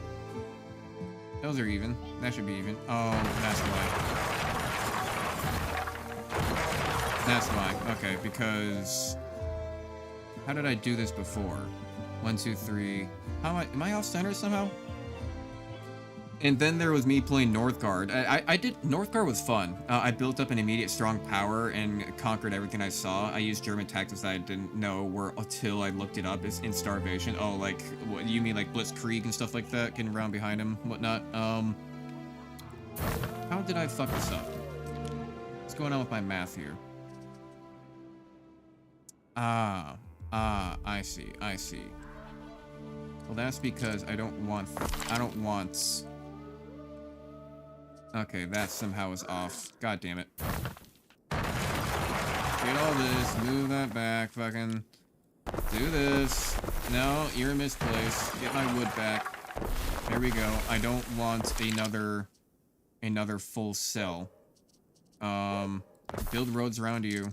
[SPEAKER 1] Those are even. That should be even. Oh, that's why. That's why. Okay, because... How did I do this before? 1, 2, 3... Am I off-center somehow? And then there was me playing Northgard. Northgard was fun. I built up an immediate strong power and conquered everything I saw. I used German tactics that I didn't know were until I looked it up in Starvation. Oh, like, what, you mean like Blitzkrieg and stuff like that? Getting around behind him, whatnot. How did I fuck this up? What's going on with my math here? I see. Well, that's because I don't want... Okay, that somehow is off. God damn it. Get all this, move that back, fucking... Do this. No, you're misplaced. Get my wood back. There we go. I don't want another full cell. Build roads around you.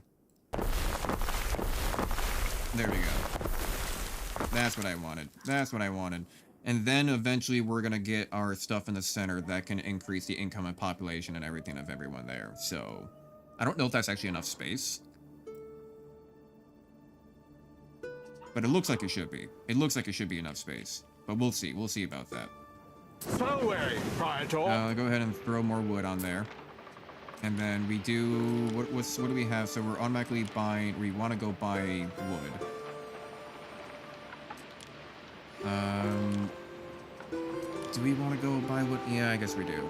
[SPEAKER 1] There we go. That's what I wanted. And then eventually we're gonna get our stuff in the center that can increase the income and population and everything of everyone there. So, I don't know if that's actually enough space. But it looks like it should be. It looks like it should be enough space. But we'll see. We'll see about that.
[SPEAKER 3] Forward, Praetor!
[SPEAKER 1] Go ahead and throw more wood on there. And then we do... What do we have? So we're automatically buying... We want to go buy wood. Do we want to go buy wood? Yeah, I guess we do.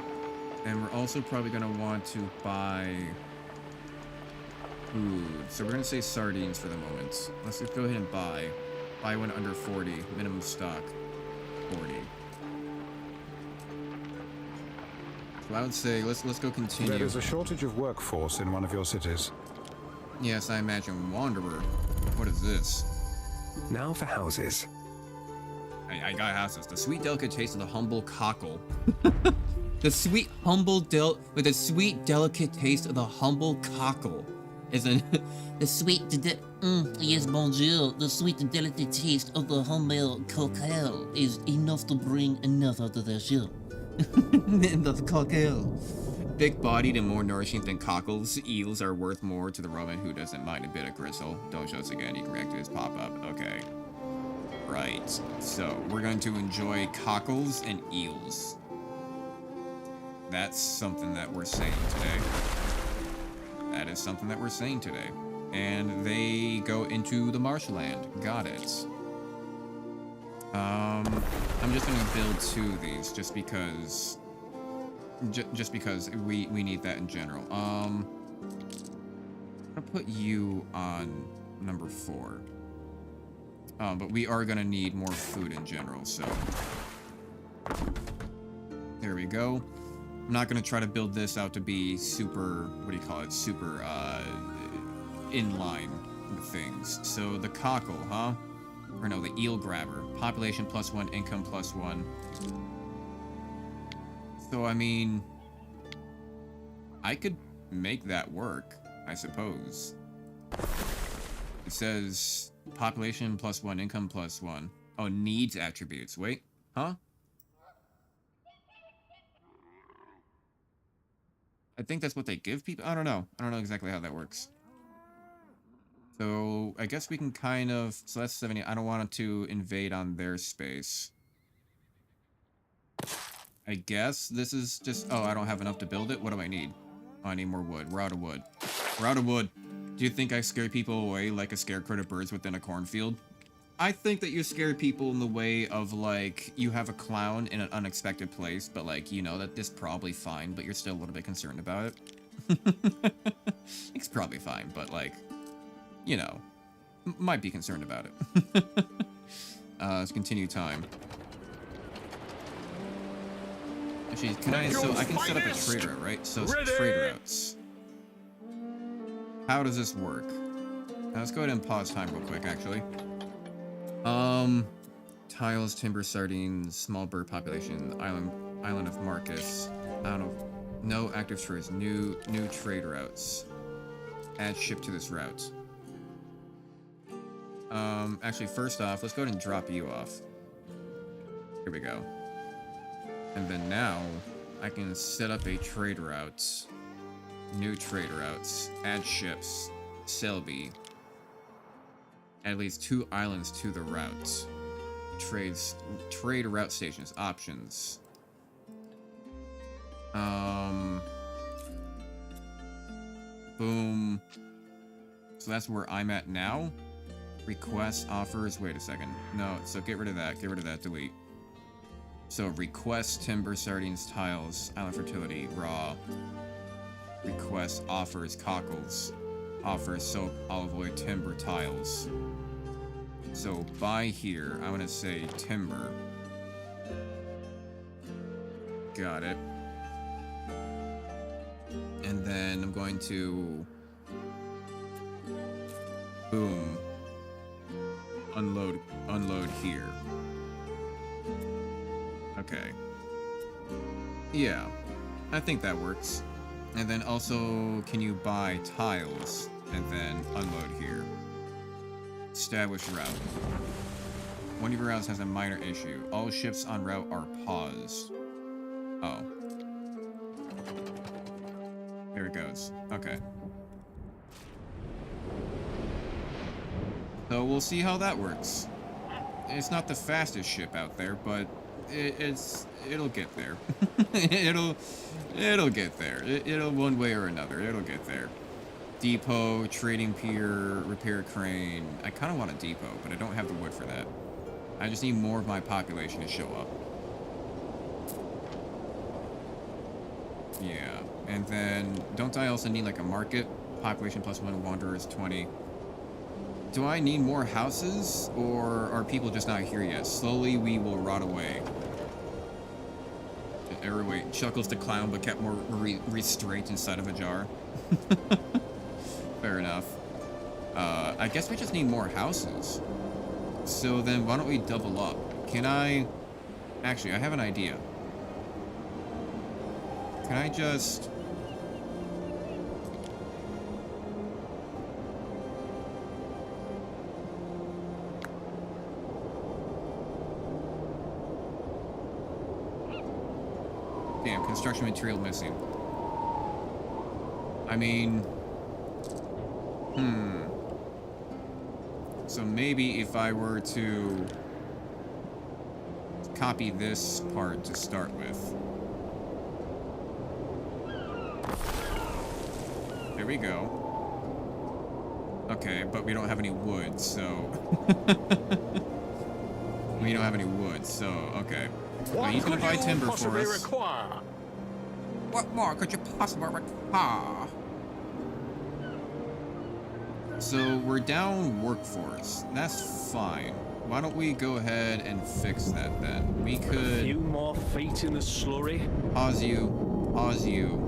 [SPEAKER 1] And we're also probably going to want to buy food. So we're going to say sardines for the moment. Let's just go ahead and buy. Buy one under 40. Minimum stock. 40. So I would say, let's go continue.
[SPEAKER 5] There is a shortage of workforce in one of your cities.
[SPEAKER 1] Yes, I imagine. Wanderer. What is this?
[SPEAKER 4] Now for houses.
[SPEAKER 1] I got houses. The sweet, delicate taste of the humble cockle. The sweet, delicate taste of the humble cockle is an...
[SPEAKER 8] The sweet, yes, bonjour. The sweet and delicate taste of the humble cockle is enough to bring another to the show. The cockle.
[SPEAKER 1] Big-bodied and more nourishing than cockles, eels are worth more to the Roman who doesn't mind a bit of gristle. Don't show us again. You can react to his pop-up. Okay. Right. So, we're going to enjoy cockles and eels. That's something that we're saying today. That is something that we're saying today. And they go into the marshland. Got it. I'm just gonna build 2 of these just because... just because we need that in general. I'm gonna put you on number 4. But we are gonna need more food in general, so... There we go. I'm not gonna try to build this out to be super, what do you call it, super, in line with things. So the cockle, huh? Or no, the eel grabber. Population +1, income +1. So, I mean... I could make that work, I suppose. It says population +1, income +1. Oh, needs attributes. Wait, huh? I think that's what they give people. I don't know. I don't know exactly how that works. So I guess we can kind of. So that's 70. I don't want it to invade on their space. I guess this is just... Oh, I don't have enough to build it? What do I need? Oh, I need more wood. We're out of wood. We're out of wood. Do you think I scare people away like a scarecrow to birds within a cornfield? I think that you scare people in the way of, like, you have a clown in an unexpected place, but, like, you know that this probably fine, but you're still a little bit concerned about it. It's probably fine, but, like, you know, might be concerned about it. Let's continue time. Actually, can I can set up a trader, right? So trader routes. How does this work? Now, let's go ahead and pause time real quick, actually. Tiles, timber, sardines, small bird population, island of Marcus. I don't know. No active trades. New trade routes. Add ship to this route. Actually, first off, let's go ahead and drop you off. Here we go. And then now, I can set up a trade route. New trade routes. Add ships. Selby. At least 2 islands to the route. Trade route stations. Options. Boom. So that's where I'm at now. Request, offers, wait a second. No, so get rid of that, delete. So request, timber, sardines, tiles, island fertility, raw. Request, offers, cockles. Offers, soap, olive oil, timber, tiles. So buy here, I'm gonna say timber. Got it. And then I'm going to... Boom. Unload here. Okay. Yeah, I think that works. And then also, can you buy tiles and then unload here? Establish route. One of your routes has a minor issue. All ships on route are paused. Oh. There it goes. Okay. So we'll see how that works. It's not the fastest ship out there, but it'll get there. it'll get there. It'll one way or another. It'll get there. Depot, trading pier, repair crane. I kind of want a depot, but I don't have the wood for that. I just need more of my population to show up. Yeah, and then don't I also need like a market? Population +1, wanderers 20. Do I need more houses, or are people just not here yet? Slowly we will rot away. Every chuckles the clown, but kept more restraint inside of a jar. Fair enough. I guess we just need more houses. So then why don't we double up? Can I... Actually, I have an idea. Can I just... Damn, construction material missing. I mean... So maybe if I were to copy this part to start with. There we go. Okay, but we don't have any wood, so... We don't have any wood, so, okay. Well, he's gonna buy timber for us.
[SPEAKER 3] Require?
[SPEAKER 1] What more could you possibly require? So we're down workforce. That's fine. Why don't we go ahead and fix that then? We could...
[SPEAKER 7] A few more feet in the slurry.
[SPEAKER 1] Pause you. Pause you.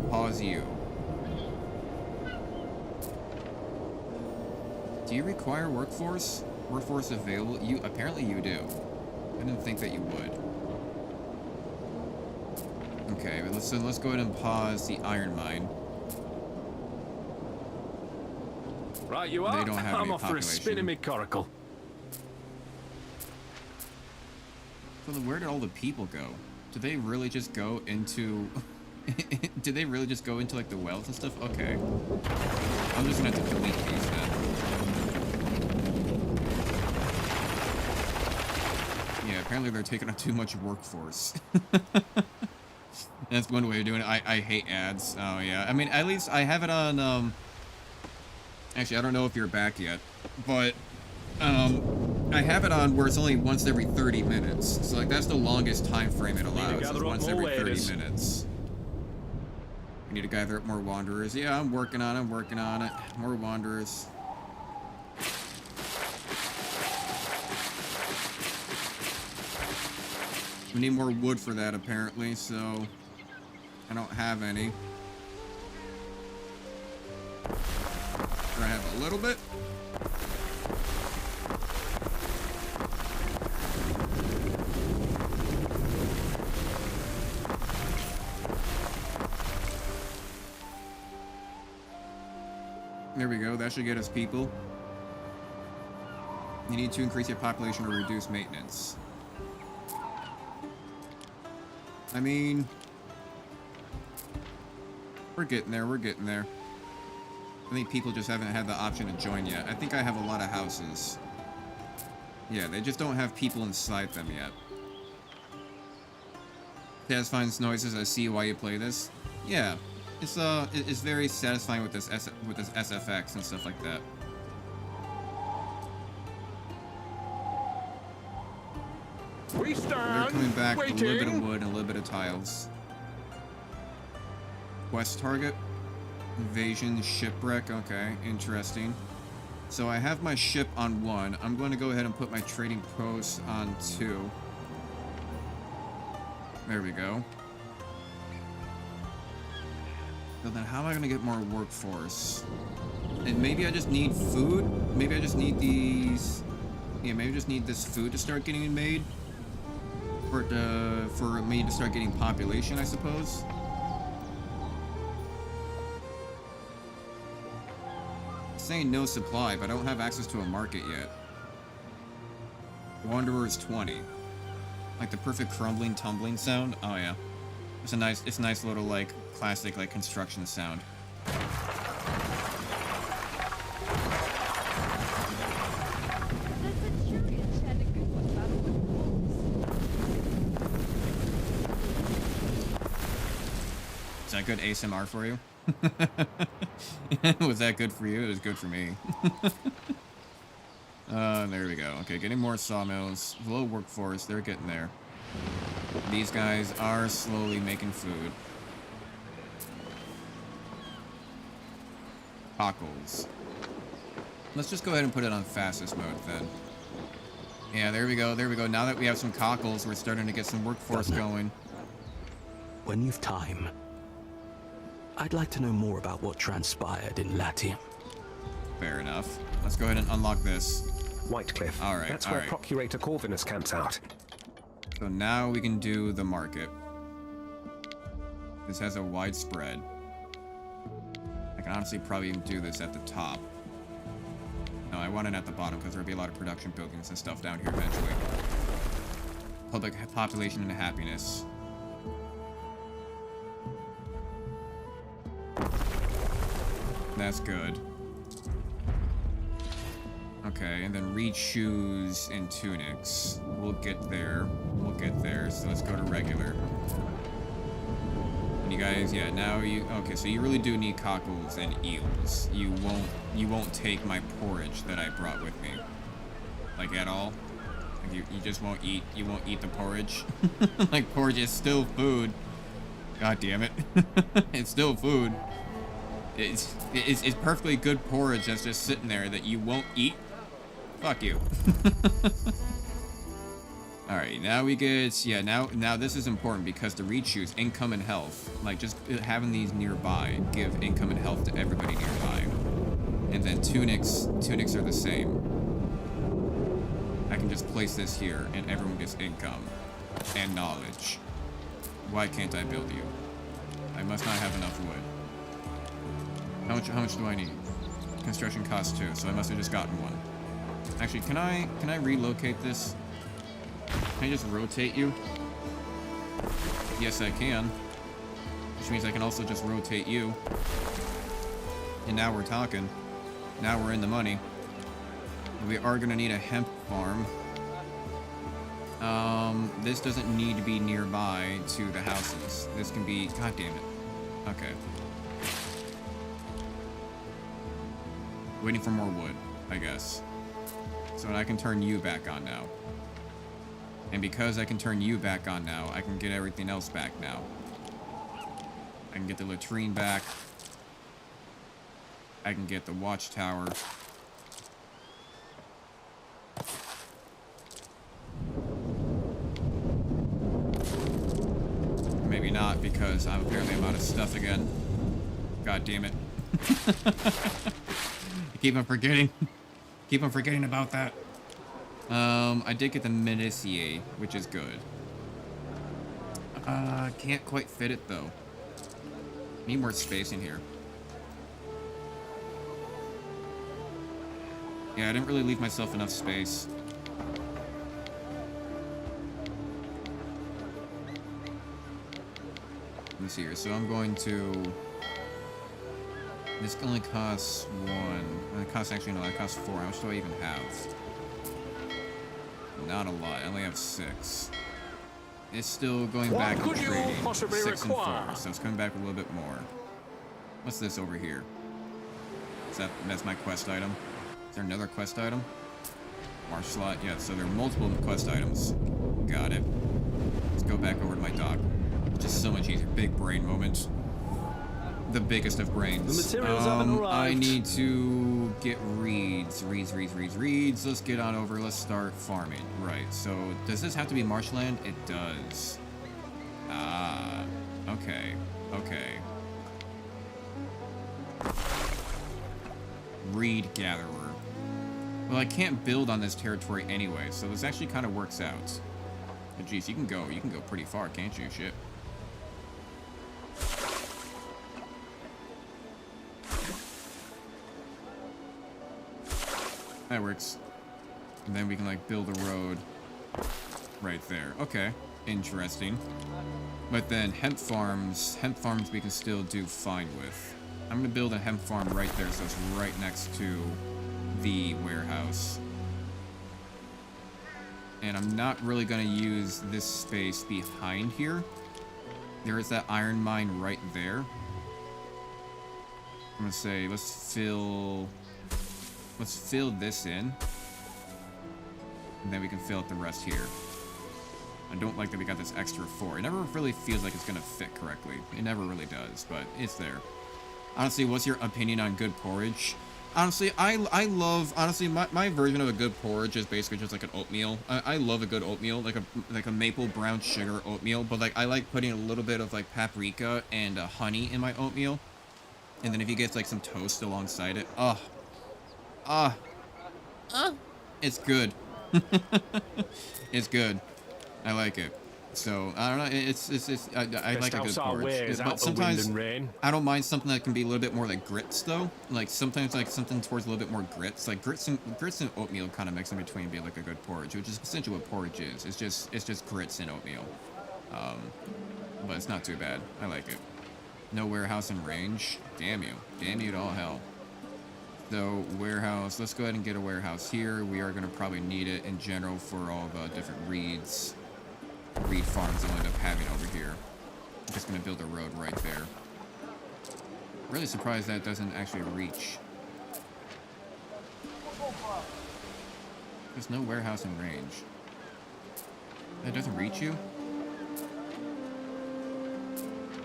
[SPEAKER 1] Pause you. Do you require workforce? Workforce available? Apparently you do. I didn't think that you would. Okay, let's go ahead and pause the iron mine.
[SPEAKER 7] Right, you are.
[SPEAKER 1] They don't have
[SPEAKER 7] I'm
[SPEAKER 1] any
[SPEAKER 7] off for a spin in my coracle.
[SPEAKER 1] So then where did all the people go? Did they really just go into... Did they really just go into, like, the wells and stuff? Okay. I'm just gonna have to delete these then. Yeah, apparently apparently they're taking on too much workforce. That's one way of doing it. I hate ads. Oh, yeah. I mean, at least I have it on, Actually, I don't know if you're back yet, but, I have it on where it's only once every 30 minutes. So, like, that's the longest time frame it allows. Is once every 30 minutes. We need to gather up more wanderers. Yeah, I'm working on it. More wanderers. We need more wood for that, apparently, so I don't have any. I have a little bit. There we go. That should get us people. You need to increase your population or reduce maintenance. I mean, we're getting there, I think people just haven't had the option to join yet. I think I have a lot of houses. Yeah, they just don't have people inside them yet. Satisfying noises, I see why you play this. Yeah, it's very satisfying with this SFX and stuff like that.
[SPEAKER 3] We stand.
[SPEAKER 1] They're coming back with a little bit of
[SPEAKER 3] waiting.
[SPEAKER 1] wood and a little bit of tiles. Quest target. Invasion, shipwreck. Okay, interesting. So I have my ship on 1. I'm going to go ahead and put my trading post on 2. There we go. So then how am I going to get more workforce? And maybe I just need food? Maybe I just need these... Yeah, maybe I just need this food to start getting made. For me to start getting population, I suppose. It's saying no supply, but I don't have access to a market yet. Wanderers 20. Like the perfect crumbling, tumbling sound. Oh yeah, it's a nice little like classic like construction sound. Is that good ASMR for you? Was that good for you? It was good for me. There we go. Okay, getting more sawmills. Low workforce. They're getting there. These guys are slowly making food. Cockles. Let's just go ahead and put it on fastest mode then. Yeah, there we go. There we go. Now that we have some cockles, we're starting to get some workforce going.
[SPEAKER 2] When you've time, I'd like to know more about what transpired in Latium.
[SPEAKER 1] Fair enough. Let's go ahead and unlock this.
[SPEAKER 4] Whitecliff.
[SPEAKER 1] All right,
[SPEAKER 4] That's
[SPEAKER 1] all
[SPEAKER 4] where
[SPEAKER 1] right.
[SPEAKER 4] Procurator Corvinus camps out.
[SPEAKER 1] So now we can do the market. This has a wide spread. I can honestly probably even do this at the top. No, I want it at the bottom because there'll be a lot of production buildings and stuff down here eventually. Public population and happiness. That's good. Okay, and then read shoes and tunics. We'll get there. We'll get there. So let's go to regular. And you guys, yeah, now you okay, so you really do need cockles and eels. You won't take my porridge that I brought with me. Like at all. Like you just won't eat the porridge. Like porridge is still food. God damn it. It's still food. It's perfectly good porridge that's just sitting there that you won't eat. Fuck you. Alright, now we get... Yeah, now this is important because the reed shoes, income and health. Like, just having these nearby give income and health to everybody nearby. And then tunics are the same. I can just place this here and everyone gets income. And knowledge. Why can't I build you? I must not have enough wood. How much do I need? Construction costs 2, so I must have just gotten 1. Actually, can I relocate this? Can I just rotate you? Yes, I can. Which means I can also just rotate you. And now we're talking. Now we're in the money. We are gonna need a hemp farm. This doesn't need to be nearby to the houses. This can be... God damn it. Okay. Waiting for more wood, I guess. So I can turn you back on now. And because I can turn you back on now, I can get everything else back now. I can get the latrine back. I can get the watchtower. Maybe not, because I'm apparently out of stuff again. God damn it. I keep on forgetting. Keep on forgetting about that. I did get the Medici, which is good. Can't quite fit it, though. Need more space in here. Yeah, I didn't really leave myself enough space. Let me see here. So I'm going to... This only costs 1. It costs actually, no, it costs 4. How much do I even have? Not a lot. I only have 6. It's still going back and trading. 6 and 4. So it's coming back with a little bit more. What's this over here? That's my quest item. Is there another quest item? Marsh slot? Yeah, so there are multiple quest items. Got it. Let's go back over to my dock. Just so much easier. Big brain moment. The biggest of brains.
[SPEAKER 7] The materials haven't arrived.
[SPEAKER 1] I need to get reeds. Reeds. Let's get on over. Let's start farming. Right, so does this have to be marshland? It does. Ah, okay. Reed gatherer. Well, I can't build on this territory anyway, so this actually kind of works out. But geez, you can go pretty far, can't you? Shit. That works. And then we can, like, build a road right there. Okay. Interesting. But then hemp farms we can still do fine with. I'm going to build a hemp farm right there, so it's right next to the warehouse. And I'm not really going to use this space behind here. There is that iron mine right there. I'm going to say, let's fill this in. And then we can fill up the rest here. I don't like that we got this extra 4. It never really feels like it's going to fit correctly. It never really does, but it's there. Honestly, what's your opinion on good porridge? Honestly, I love... Honestly, my version of a good porridge is basically just like an oatmeal. I love a good oatmeal, like a maple brown sugar oatmeal. But like I like putting a little bit of like paprika and honey in my oatmeal. And then if you get like some toast alongside it, it's good. It's good. I like it. So I don't know. I like a good porridge. But sometimes I don't mind something that can be a little bit more like grits though. Like sometimes like something towards a little bit more grits. Like grits and oatmeal kind of mix in between be like a good porridge, which is essentially what porridge is. It's just grits and oatmeal. But it's not too bad. I like it. No warehouse in range. Damn you to all hell. So warehouse. Let's go ahead and get a warehouse here. We are gonna probably need it in general for all the different reed farms I'll end up having over here. I'm just gonna build a road right there. Really surprised that doesn't actually reach. There's no warehouse in range. That doesn't reach you?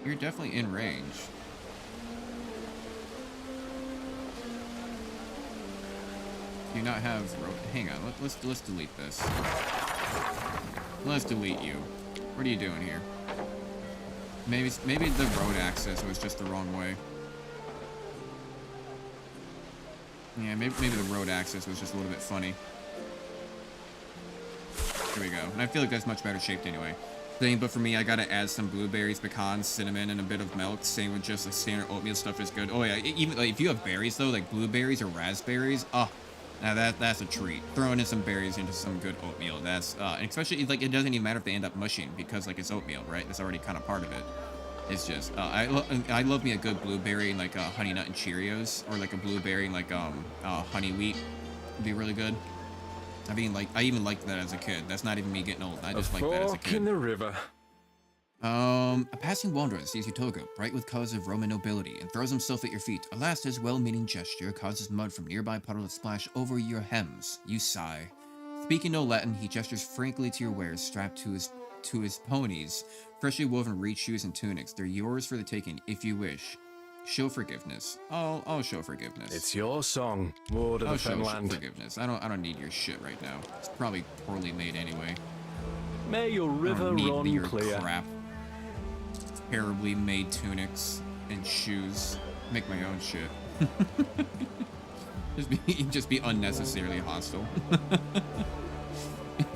[SPEAKER 1] You're definitely in range. Do you not have road? Hang on, let's delete this. Let's delete you. What are you doing here? Maybe the road access was just the wrong way. Yeah, maybe the road access was just a little bit funny. Here we go. And I feel like that's much better shaped anyway. But for me, I gotta add some blueberries, pecans, cinnamon, and a bit of milk. Same with just the standard oatmeal stuff is good. Oh yeah, even like, if you have berries though, like blueberries or raspberries, now that's a treat. Throwing in some berries into some good oatmeal. That's and especially like it doesn't even matter if they end up mushing because like it's oatmeal, right? That's already kind of part of it. It's just I love me a good blueberry like honey nut and Cheerios, or like a blueberry like honey wheat would be really good. I even liked that as a kid. That's not even me getting old. I
[SPEAKER 4] A
[SPEAKER 1] just liked that as a
[SPEAKER 4] fork
[SPEAKER 1] kid.
[SPEAKER 4] in the river.
[SPEAKER 1] A passing wanderer sees Utoga, bright with colors of Roman nobility, and throws himself at your feet. Alas, his well-meaning gesture causes mud from nearby puddle to splash over your hems. You sigh. Speaking no Latin, he gestures frankly to your wares strapped to his ponies, freshly woven reed shoes and tunics. They're yours for the taking, if you wish. Show forgiveness. I'll show forgiveness.
[SPEAKER 4] It's your song, Ward of
[SPEAKER 1] I'll
[SPEAKER 4] the
[SPEAKER 1] show
[SPEAKER 4] Fenland.
[SPEAKER 1] forgiveness. I don't need your shit right now. It's probably poorly made anyway.
[SPEAKER 7] May your
[SPEAKER 1] I
[SPEAKER 7] river
[SPEAKER 1] don't need
[SPEAKER 7] run
[SPEAKER 1] your
[SPEAKER 7] clear.
[SPEAKER 1] crap. Terribly made tunics and shoes. Make my own shit. just be unnecessarily hostile.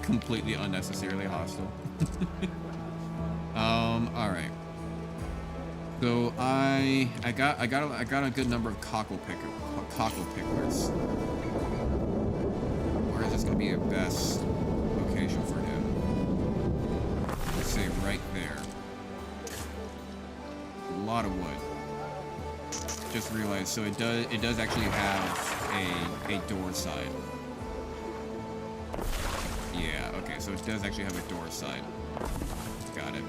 [SPEAKER 1] Completely unnecessarily hostile. All right. So I got a good number of cockle picklers. Where is this gonna be a best location for him? Let's say right there. A lot of wood. Just realized, so it does actually have a door side. Yeah, okay, so it does actually have a door side. Got it.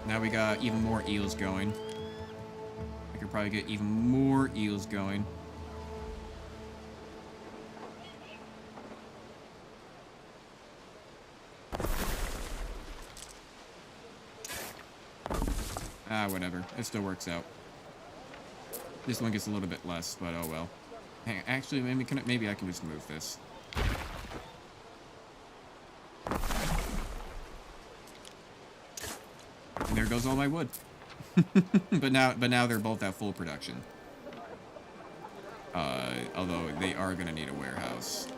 [SPEAKER 1] Now we got even more eels going. I could probably get even more eels going. Ah, whatever. It still works out. This one gets a little bit less, but oh well. Hey, actually, maybe I can just move this. And there goes all my wood. but now they're both at full production. Although they are gonna need a warehouse.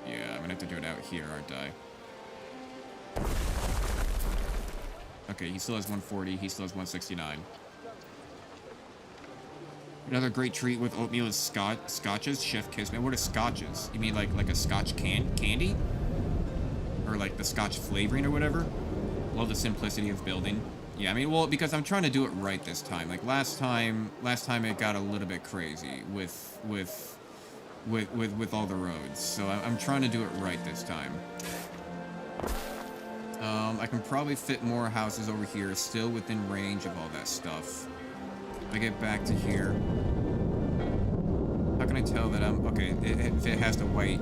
[SPEAKER 1] Yeah, I'm gonna have to do it out here, aren't I? Okay, he still has 140, he still has 169. Another great treat with oatmeal is scotches. Chef Kismet. What are scotches? You mean like a scotch candy? Or like the scotch flavoring or whatever? Love the simplicity of building. Yeah, I mean, well, because I'm trying to do it right this time. Like last time it got a little bit crazy with all the roads. So I'm trying to do it right this time. I can probably fit more houses over here, still within range of all that stuff. If I get back to here, how can I tell that I'm okay? If it has the white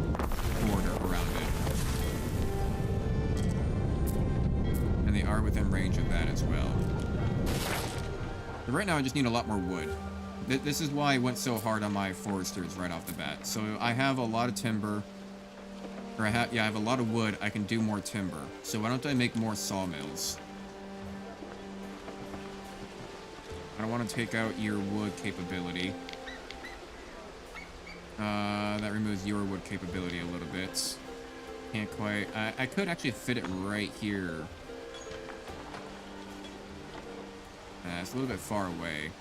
[SPEAKER 1] border around it, and they are within range of that as well. But right now, I just need a lot more wood. This is why I went so hard on my foresters right off the bat. So I have a lot of timber. Or I have a lot of wood. I can do more timber. So why don't I make more sawmills? I don't want to take out your wood capability. That removes your wood capability a little bit. Can't quite. I could actually fit it right here. It's a little bit far away.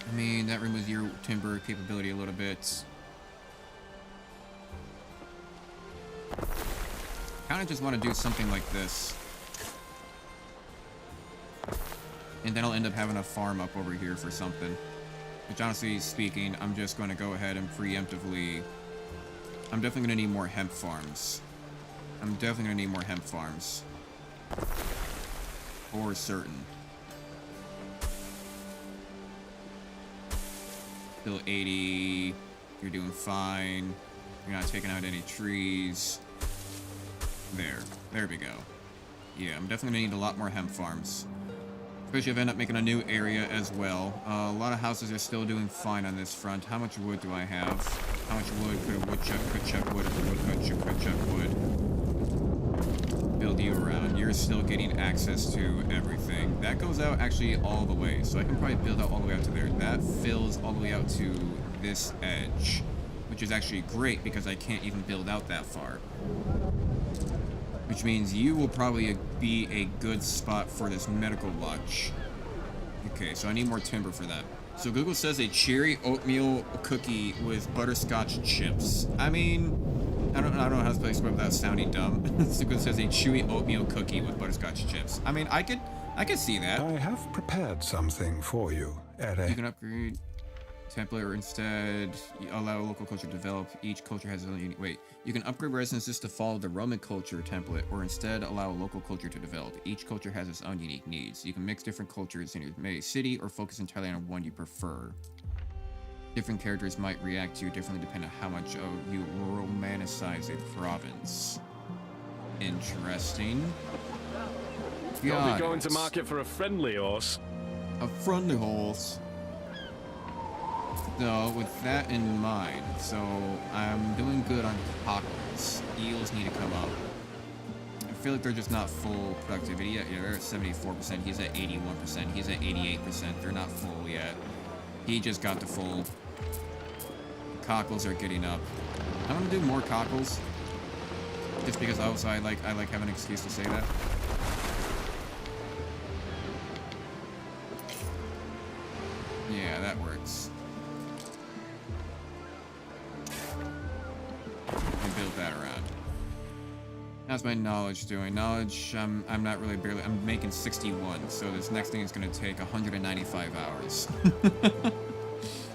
[SPEAKER 1] I mean, that removes your timber capability a little bit. Kind of just want to do something like this. And then I'll end up having a farm up over here for something. Which, honestly speaking, I'm just going to go ahead and preemptively... I'm definitely going to need more hemp farms. For certain. Still 80. You're doing fine. You're not taking out any trees. There we go. Yeah, I'm definitely gonna need a lot more hemp farms. Especially if I end up making a new area as well. A lot of houses are still doing fine on this front. How much wood do I have? How much wood could a woodchuck wood if a woodchuck could chuck wood? Build you around. You're still getting access to everything. That goes out actually all the way. So I can probably build out all the way out to there. That fills all the way out to this edge. Which is actually great because I can't even build out that far. Which means you will probably be a good spot for this medical watch. Okay, so I need more timber for that. So Google says a cherry oatmeal cookie with butterscotch chips. I mean, I don't know how to explain without sounding dumb. So Google says a chewy oatmeal cookie with butterscotch chips. I mean, I could I can see that.
[SPEAKER 5] I have prepared something for you, Ere.
[SPEAKER 1] You can upgrade template or instead allow local culture to develop. Each culture has its own unique... Wait. You can upgrade residences to follow the Roman culture template or instead allow a local culture to develop. Each culture has its own unique needs. You can mix different cultures in your city or focus entirely on one you prefer. Different characters might react to you differently depending on how much you romanticize a province. Interesting.
[SPEAKER 3] You'll be going to market for a friendly horse.
[SPEAKER 1] A friendly horse. So, with that in mind, so I'm doing good on cockles. Eels need to come up. I feel like they're just not full productivity yet. Yeah, they're at 74%. He's at 81%. He's at 88%. They're not full yet. He just got to full. Cockles are getting up. I'm gonna do more cockles. Just because also I like having an excuse to say that. Yeah, that works. And build that around. How's my knowledge doing? Knowledge, I'm not really barely, I'm making 61, so this next thing is gonna take 195 hours.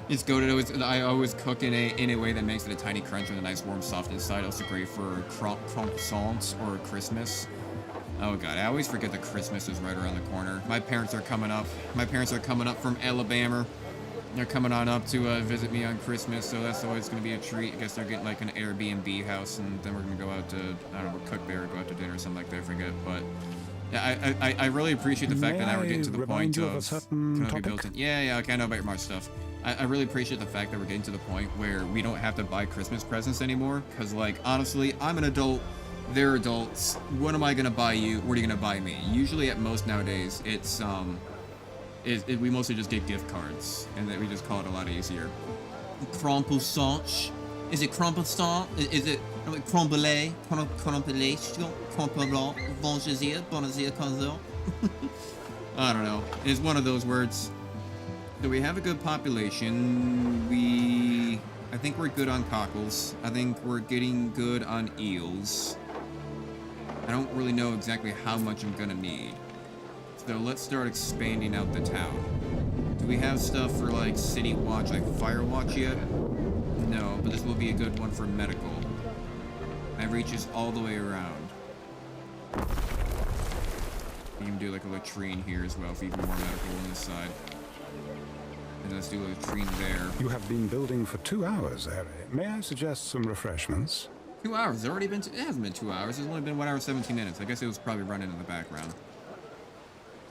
[SPEAKER 1] It's goated. I always cook in a way that makes it a tiny crunch with a nice warm soft inside. Also great for croissants or Christmas. Oh god, I always forget that Christmas is right around the corner. My parents are coming up. My parents are coming up from Alabama. They're coming on up to visit me on Christmas, so that's always going to be a treat. I guess they're getting like an Airbnb house, and then we're going to go out to, I don't know, cook there or go out to dinner or something like that, I forget. But yeah, I really appreciate the fact that now we're getting to the point of can be built in. Yeah, okay, I know about your March stuff. I really appreciate the fact that we're getting to the point where we don't have to buy Christmas presents anymore, because like, honestly, I'm an adult. They're adults. What am I gonna buy you? What are you gonna buy me? Usually, at most nowadays, it's we mostly just get gift cards, and then we just call it a lot easier. Croissant? Is it croissant? Is it crumble? Crompelation? Crompelon? Bonjour? Bonjour? Bonjour? I don't know. It's one of those words. So we have a good population. I think we're good on cockles. I think we're getting good on eels. I don't really know exactly how much I'm gonna need. So let's start expanding out the town. Do we have stuff for like city watch, like fire watch yet? No, but this will be a good one for medical. That reaches all the way around. You can do like a latrine here as well for even more medical on this side. And let's do a latrine there.
[SPEAKER 5] You have been building for 2 hours, Ere. May I suggest some refreshments?
[SPEAKER 1] 2 hours? It's already been. It hasn't been 2 hours. It's only been 1 hour 17 minutes. I guess it was probably running in the background.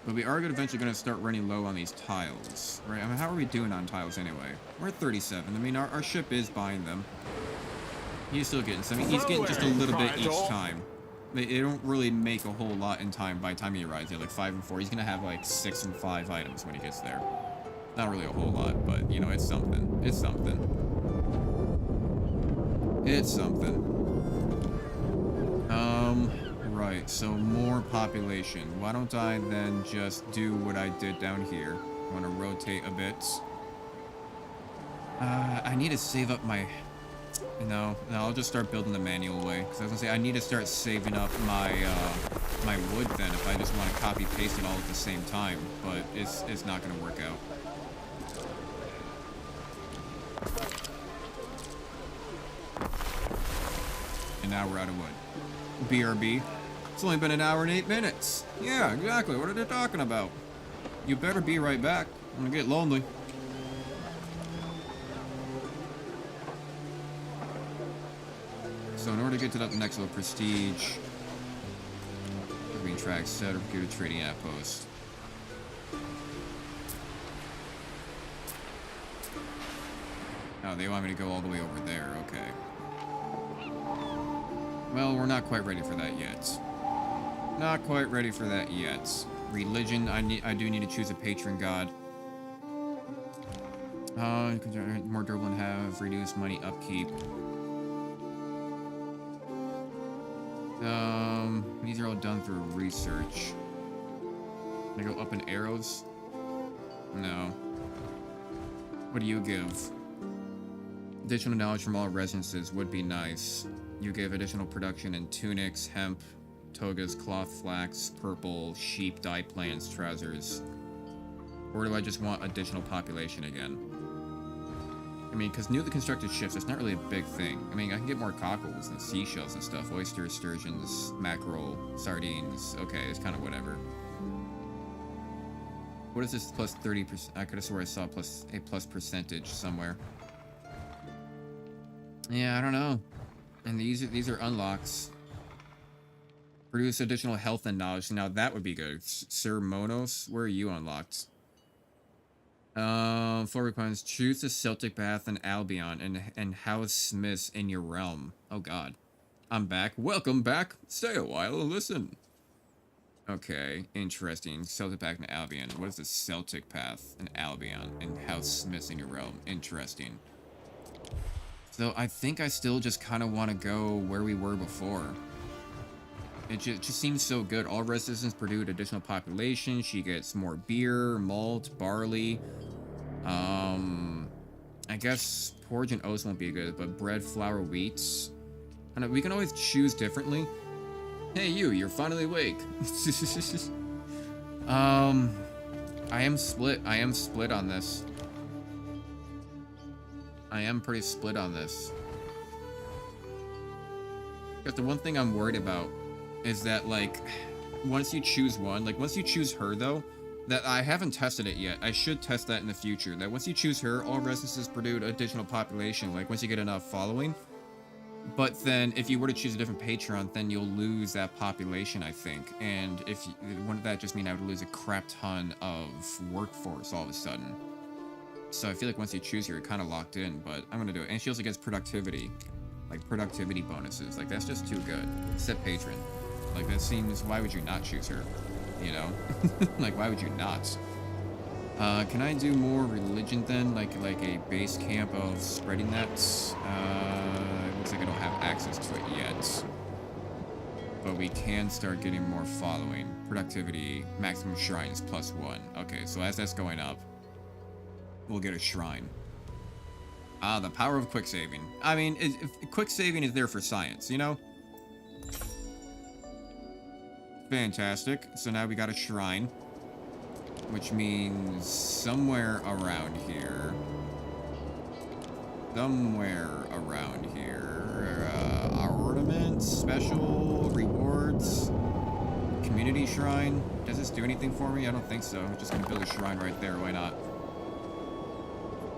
[SPEAKER 1] But we are eventually going to start running low on these tiles, right? I mean, how are we doing on tiles anyway? We're at 37. I mean, our ship is buying them. He's still getting some. I mean, he's getting just a little bit each time. They don't really make a whole lot in time by the time he arrives. They're like 5 and 4. He's going to have like 6 and 5 items when he gets there. Not really a whole lot, but, you know, it's something. It's something. It's something. Right, so more population. Why don't I then just do what I did down here? I want to rotate a bit. I need to save up my... No, I'll just start building the manual way. Because I was going to say, I need to start saving up my my wood then if I just want to copy-paste it all at the same time. But it's not going to work out. And now we're out of wood. BRB. It's only been 1 hour and 8 minutes. Yeah, exactly. What are they talking about? You better be right back. I'm gonna get lonely. So in order to get to that next level, prestige, green track, set, or computer trading outpost. Oh, they want me to go all the way over there. Okay. Well, we're not quite ready for that yet. Not quite ready for that yet. Religion, I do need to choose a patron god. More durable and have reduced money upkeep. These are all done through research. Can I go up in arrows? No. What do you give? Additional knowledge from all residences would be nice. You give additional production in tunics, hemp, togas, cloth, flax, purple, sheep, dye plants, trousers. Or do I just want additional population again? I mean, because newly constructed ships, that's not really a big thing. I mean, I can get more cockles and seashells and stuff. Oysters, sturgeons, mackerel, sardines. Okay, it's kind of whatever. What is this plus 30%? I could have swore I saw a plus percentage somewhere. Yeah, I don't know. And these are unlocks. Produce additional health and knowledge. Now that would be good. Sir Monos, where are you unlocked? Floor requirements. Choose the Celtic Bath and Albion and house smiths in your realm. Oh god. I'm back. Welcome back. Stay a while and listen. Okay, interesting. Celtic Bath and Albion. What is the Celtic Path and Albion and house smiths in your realm? Interesting. So I think I still just kind of want to go where we were before. It just seems so good. All residents produce additional population. She gets more beer, malt, barley. I guess porridge and oats won't be good, but bread, flour, wheat. I know we can always choose differently. Hey, you're finally awake. I am split. I am split on this. I am pretty split on this. Because the one thing I'm worried about is that, like, once you choose one, like, once you choose her, though, that I haven't tested it yet. I should test that in the future. That once you choose her, all residences produce additional population, like, once you get enough following. But then, if you were to choose a different patron, then you'll lose that population, I think. And if wouldn't that just mean I would lose a crap ton of workforce all of a sudden? So I feel like once you choose her, you're kind of locked in, but I'm gonna do it. And she also gets productivity. Like, productivity bonuses. Like, that's just too good. Set patron. Like, that seems... Why would you not choose her? You know? Like, why would you not? Can I do more religion then? Like a base camp of spreading that? It looks like I don't have access to it yet. But we can start getting more following. Productivity, maximum shrines +1. Okay, so as that's going up, we'll get a shrine. Ah, the power of quick saving. I mean, quick saving is there for science, you know? Fantastic. So now we got a shrine. Which means somewhere around here. Ornaments, special, rewards, community shrine. Does this do anything for me? I don't think so. I'm just gonna build a shrine right there. Why not?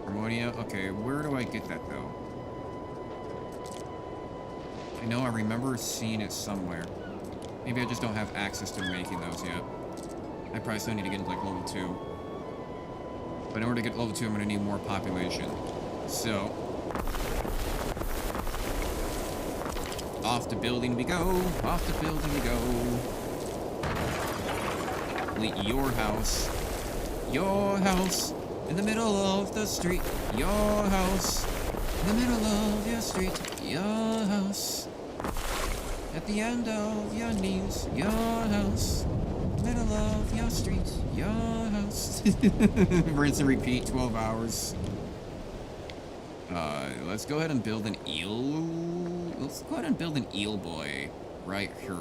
[SPEAKER 1] Harmonia. Okay, where do I get that though? I know I remember seeing it somewhere. Maybe I just don't have access to making those yet. I probably still need to get into like level 2. But in order to get level 2, I'm gonna need more population. So off the building we go. Off the building we go. Complete your house. Your house in the middle of the street. Your house in the middle of your street. Your house at the end of your knees. Your house. Middle of your street, your house. Rinse and repeat, 12 hours. Let's go ahead and build an eel. Let's go ahead and build an eel boy right here.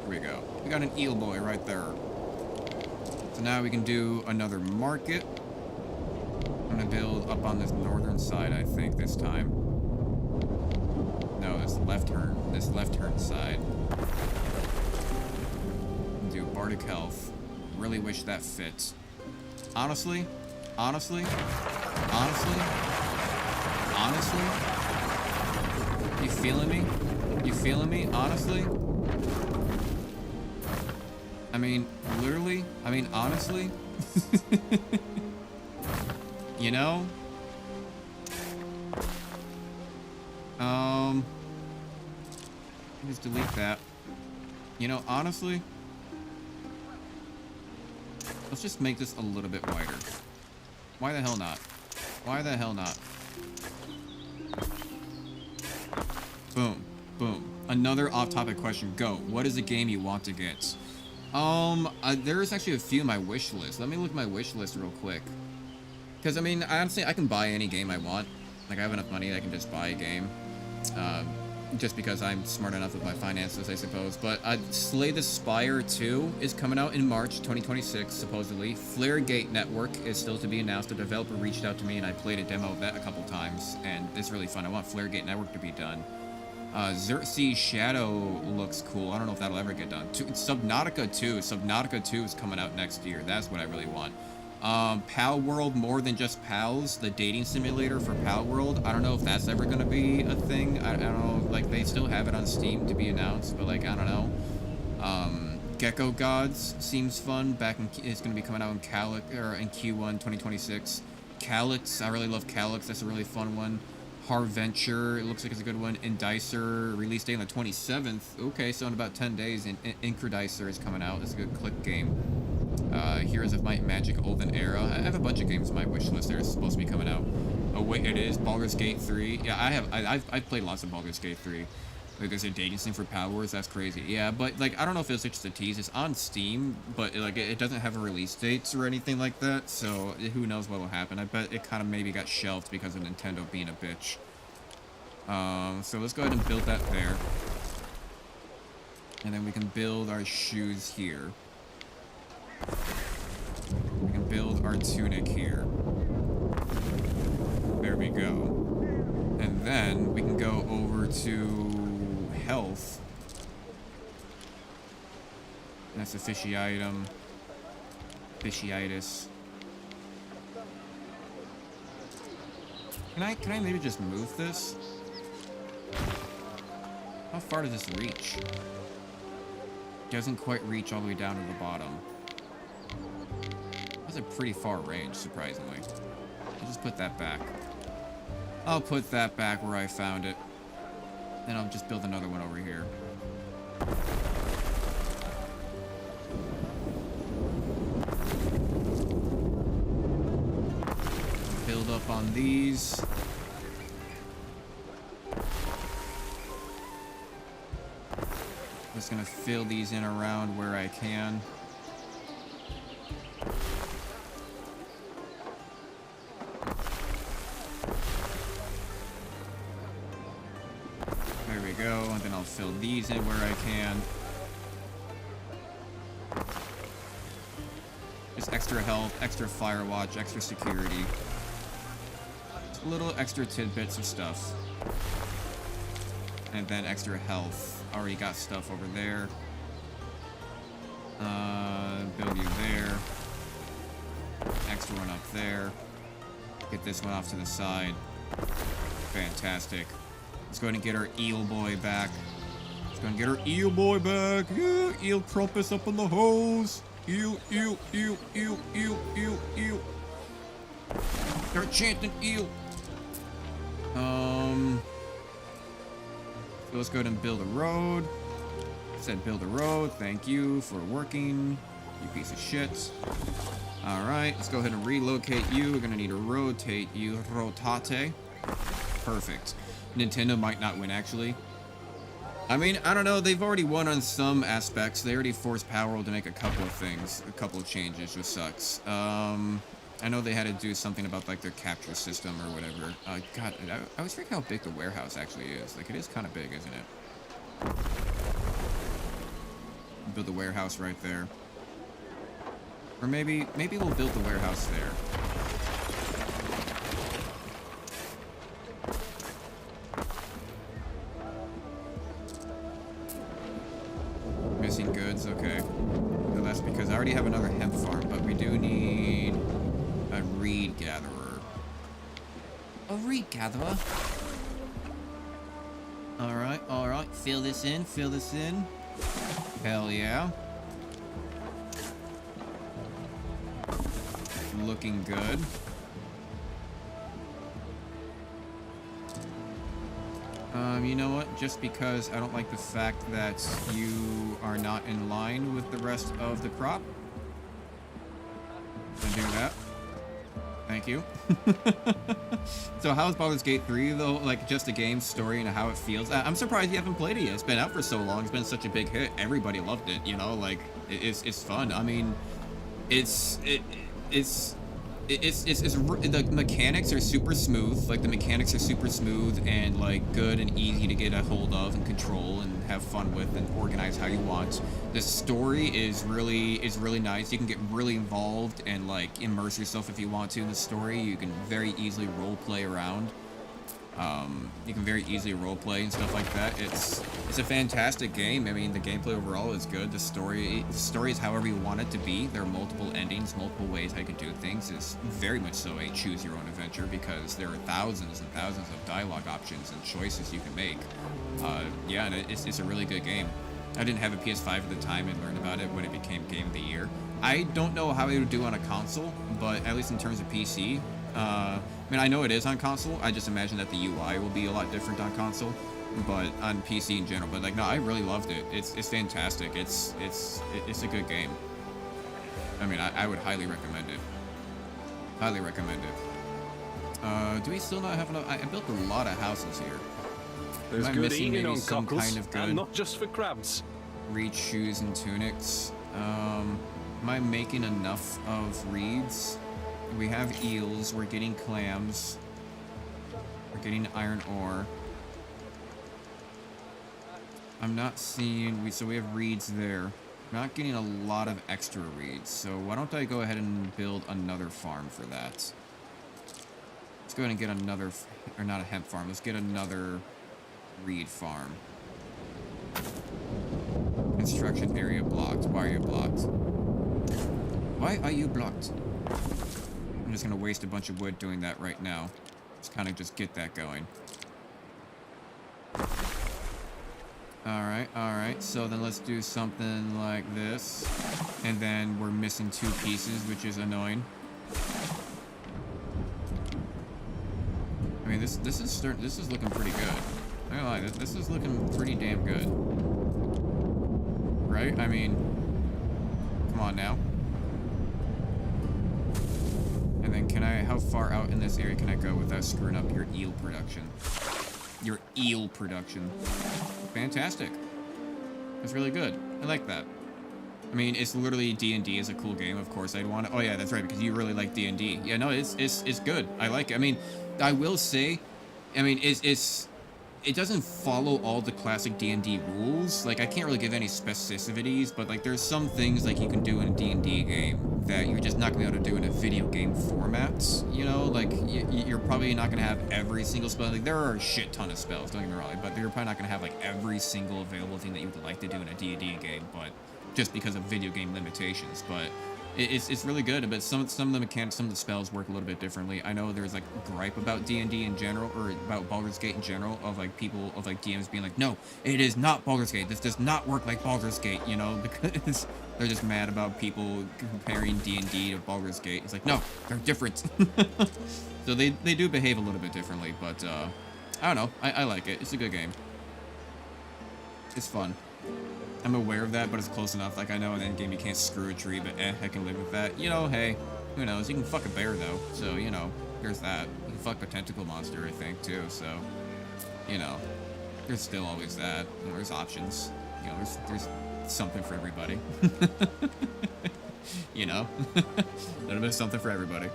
[SPEAKER 1] Here we go. We got an eel boy right there. So now we can do another market. I'm gonna build up on this northern side, I think, this time. No, this left turn side. Do Bardic Health. Really wish that fits. Honestly. You feeling me? You feeling me? Honestly? I mean, literally? I mean, honestly? You know? Just delete that. You know, honestly, let's just make this a little bit wider. Why the hell not? Why the hell not? Boom. Boom. Another off-topic question. Go. What is a game you want to get? There's actually a few on my wish list. Let me look at my wish list real quick. Because, I mean, honestly, I can buy any game I want. Like, I have enough money I can just buy a game. Just because I'm smart enough with my finances, I suppose. But Slay the Spire 2 is coming out in March 2026, supposedly. Flaregate Network is still to be announced. The developer reached out to me, and I played a demo of that a couple times, and it's really fun. I want Flaregate Network to be done. Xerxes Shadow looks cool. I don't know if that'll ever get done. Subnautica 2. Subnautica 2 is coming out next year. That's what I really want. Pal World More Than Just Pals, the dating simulator for Pal World. I don't know if that's ever going to be a thing. I don't know, like, they still have it on Steam to be announced, but, like, I don't know. Gecko Gods seems fun. It's going to be coming out in Q1 2026. Calyx, I really love Calyx. That's a really fun one. Harventure, it looks like it's a good one. Indicer, release date on the 27th. Okay, so in about 10 days, Incredicer is coming out. It's a good click game. Heroes of Might and Magic Olden Era. I have a bunch of games on my wish list that are supposed to be coming out. Oh wait, it is Baldur's Gate 3. Yeah, I've played lots of Baldur's Gate 3. Like, there's a dating sim for Power Wars. That's crazy. Yeah, but like, I don't know if it's just a tease. It's on Steam, but like, it doesn't have a release dates or anything like that. So who knows what will happen? I bet it kind of maybe got shelved because of Nintendo being a bitch. So let's go ahead and build that there, and then we can build our shoes here. We can build our tunic here. There we go. And then we can go over to health. That's a fishy item. Fishyitis. Can I maybe just move this? How far does this reach? Doesn't quite reach all the way down to the bottom. That's a pretty far range, surprisingly. I'll just put that back. I'll put that back where I found it. Then I'll just build another one over here. Build up on these. Just gonna fill these in around where I can. There we go, and then I'll fill these in where I can. Just extra health, extra fire watch, extra security. Just little extra tidbits of stuff. And then extra health. Already got stuff over there. Build you there. Extra one up there. Get this one off to the side. Fantastic. Let's go ahead and get our eel boy back. Let's go and get our eel boy back. Yeah, eel crumpus up on the hose. Eel, eel, eel, eel, eel, eel, eel. They're chanting eel. So let's go ahead and build a road. Said build a road. Thank you for working, you piece of shit. Alright, let's go ahead and relocate you. We're gonna need to rotate you. Rotate. Perfect. Nintendo might not win, actually. I mean, I don't know. They've already won on some aspects. They already forced Power World to make a couple of things. A couple of changes, which sucks. I know they had to do something about, like, their capture system or whatever. God, I always forget how big the warehouse actually is. Like, it is kind of big, isn't it? Build the warehouse right there. Or maybe we'll build the warehouse there. Missing goods, okay. So that's because I already have another hemp farm, but we do need a reed gatherer. A reed gatherer? Alright, alright. Fill this in, fill this in. Hell yeah. Looking good. You know what? Just because I don't like the fact that you are not in line with the rest of the crop. Gonna do that. Thank you. So how's Baldur's Gate 3 though? Like, just the game story and how it feels? I'm surprised you haven't played it yet. It's been out for so long. It's been such a big hit. Everybody loved it, you know? Like, it's fun. I mean, it's the mechanics are super smooth. Like the mechanics are super smooth and like good and easy to get a hold of and control and have fun with and organize how you want. The story is really nice. You can get really involved and like immerse yourself if you want to in the story. You can very easily role play around. You can very easily roleplay and stuff like that. It's a fantastic game. I mean, the gameplay overall is good. The story is however you want it to be. There are multiple endings, multiple ways how you can do things. It's very much so a choose your own adventure because there are thousands and thousands of dialogue options and choices you can make. Yeah, and it's a really good game. I didn't have a PS5 at the time and learned about it when it became Game of the Year. I don't know how it would do on a console, but at least in terms of PC, I mean, I know it is on console. I just imagine that the UI will be a lot different on console, but on PC in general. But like, no, I really loved it. It's fantastic. It's a good game. I mean, I would highly recommend it. Highly recommend it. Do we still not have enough? I built a lot of houses here.
[SPEAKER 3] There's
[SPEAKER 1] Am I
[SPEAKER 3] good
[SPEAKER 1] missing
[SPEAKER 3] eating
[SPEAKER 1] maybe
[SPEAKER 3] on
[SPEAKER 1] some
[SPEAKER 3] cockles,
[SPEAKER 1] kind of good
[SPEAKER 3] and not just for crabs.
[SPEAKER 1] reed shoes and tunics? Am I making enough of reeds? We have eels, we're getting clams, we're getting iron ore. I'm not seeing, so we have reeds there. Not getting a lot of extra reeds, so why don't I go ahead and build another farm for that? Let's go ahead and get another, or not a hemp farm, let's get another reed farm. Construction area blocked. Why are you blocked? Why are you blocked? I'm just gonna waste a bunch of wood doing that right now. Just kind of just get that going. Alright, so then let's do something like this. And then we're missing 2 pieces, which is annoying. I mean, this is looking pretty good. I ain't gonna lie, this is looking pretty damn good. Right? I mean, come on now. And then how far out in this area can I go without screwing up your eel production? Your eel production. Fantastic. That's really good. I like that. I mean, it's literally D&D is a cool game, of course I'd want to... Oh yeah, that's right, because you really like D&D. Yeah, no, it's good. I like it. I mean, I will say, I mean, it doesn't follow all the classic D&D rules. Like, I can't really give any specificities, but like, there's some things like you can do in a D&D game that you're just not gonna be able to do in a video game format. You know, like you're probably not gonna have every single spell. Like, there are a shit ton of spells, don't get me wrong, but you're probably not gonna have like every single available thing that you would like to do in a D&D game, but just because of video game limitations. But it's really good, but some of the mechanics, some of the spells work a little bit differently. I know there's like gripe about D&D in general, or about Baldur's Gate in general, of like people, of like DMs being like, no, it is not Baldur's Gate. This does not work like Baldur's Gate, you know, because they're just mad about people comparing D&D to Baldur's Gate. It's like, no, they're different. So they do behave a little bit differently, but I don't know. I like it. It's a good game. It's fun. I'm aware of that, but it's close enough. Like, I know in endgame you can't screw a tree, but I can live with that. You know, hey, who knows? You can fuck a bear, though. So, you know, there's that. You can fuck a tentacle monster, I think, too. So, you know, there's still always that. You know, there's options. You know, there's something for everybody. You know? There's been something for everybody.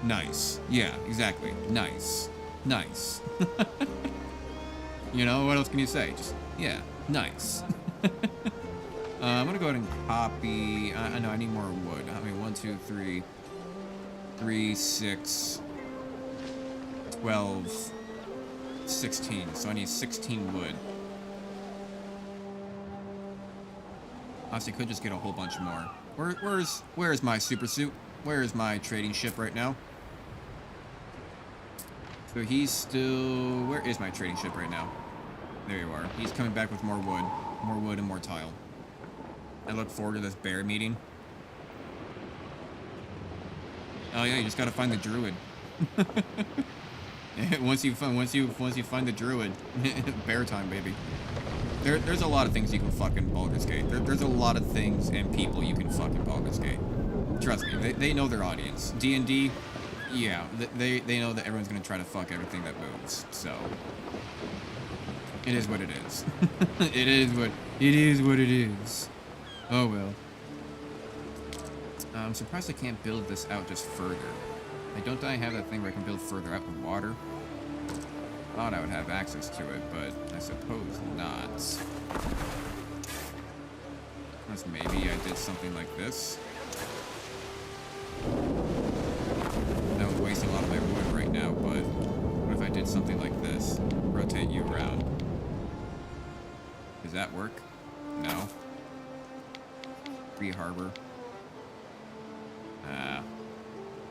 [SPEAKER 1] Nice. Yeah, exactly. Nice. Nice. You know, what else can you say? Just, yeah, nice. I'm gonna go ahead and copy. I know I need more wood. I mean, 1, 2, 3, 3, 6, 12, 16. So I need 16 wood. Honestly, could just get a whole bunch more. Where's my super suit? Where is my trading ship right now? So he's still... Where is my trading ship right now? There you are. He's coming back with more wood and more tile. I look forward to this bear meeting. Oh yeah, you just gotta find the druid. once you find the druid, bear time, baby. There's a lot of things you can fuck in Baldur's Gate. There's a lot of things and people you can fuck in Baldur's Gate. Trust me, they know their audience. D&D, yeah, they know that everyone's gonna try to fuck everything that moves. So it is what it is. It is what it is. Oh well. I'm surprised I can't build this out just further. Don't I have that thing where I can build further out in water? Thought I would have access to it, but I suppose not. Unless maybe I did something like this. I'm wasting a lot of my wood right now, but what if I did something like this? Rotate you around. Does that work? No. Free harbor.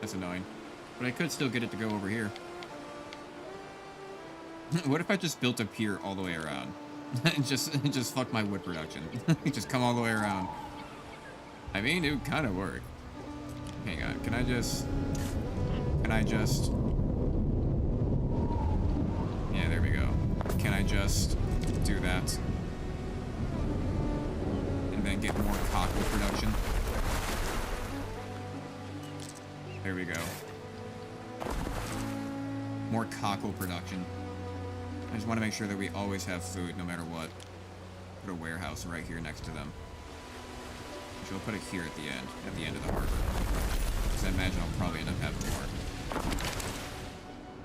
[SPEAKER 1] That's annoying. But I could still get it to go over here. What if I just built a pier all the way around? just fuck my wood production. Just come all the way around. I mean, it would kind of work. Hang on, can I just... Yeah, there we go. Can I just do that? And then get more cockle production? There we go. More cockle production. I just want to make sure that we always have food, no matter what. Put a warehouse right here next to them. Which we'll put it here at the end of the harbor. Because I imagine I'll probably end up having more.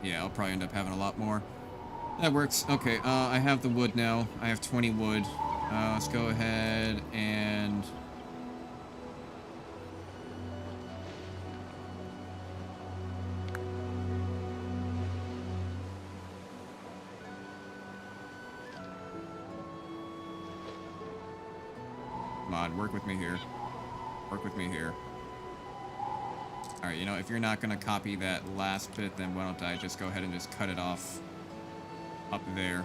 [SPEAKER 1] Yeah, I'll probably end up having a lot more. That works. Okay, I have the wood now. I have 20 wood. Let's go ahead and... Come on, work with me here. Work with me here. Alright, you know, if you're not gonna copy that last bit, then why don't I just go ahead and just cut it off up there.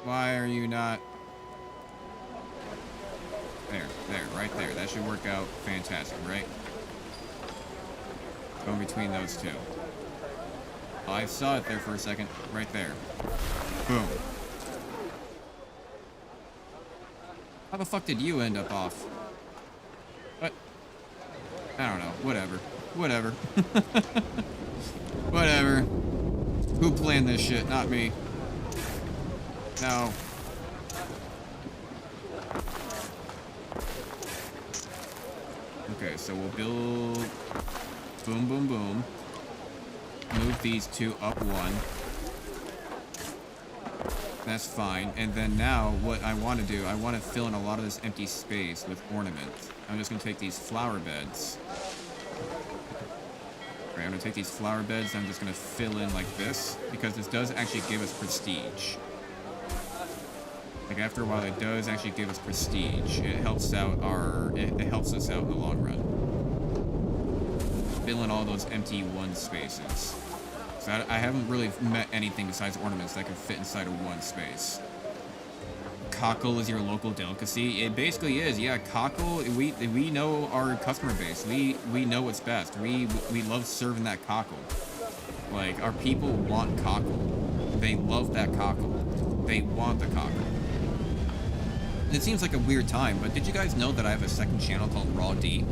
[SPEAKER 1] Why are you not... There, right there. That should work out fantastic, right? Going between those two. Oh, I saw it there for a second. Right there. Boom. How the fuck did you end up off? What? I don't know. Whatever. Whatever. Whatever. Who planned this shit? Not me. No. Okay, so we'll build... Boom, boom, boom. Move these two up one. That's fine. And then now, what I want to do, I want to fill in a lot of this empty space with ornaments. I'm just going to take these flower beds. Right, I'm going to take these flower beds and I'm just going to fill in like this, because this does actually give us prestige. Like, after a while, it does actually give us prestige. It helps out it helps us out in the long run. Fill in all those empty one spaces. So I haven't really met anything besides ornaments that can fit inside of one space. Cockle is your local delicacy. It basically is, yeah. Cockle, we know our customer base. We know what's best. We love serving that cockle. Like, our people want cockle. They love that cockle. They want the cockle. It seems like a weird time, but did you guys know that I have a second channel called Raw D?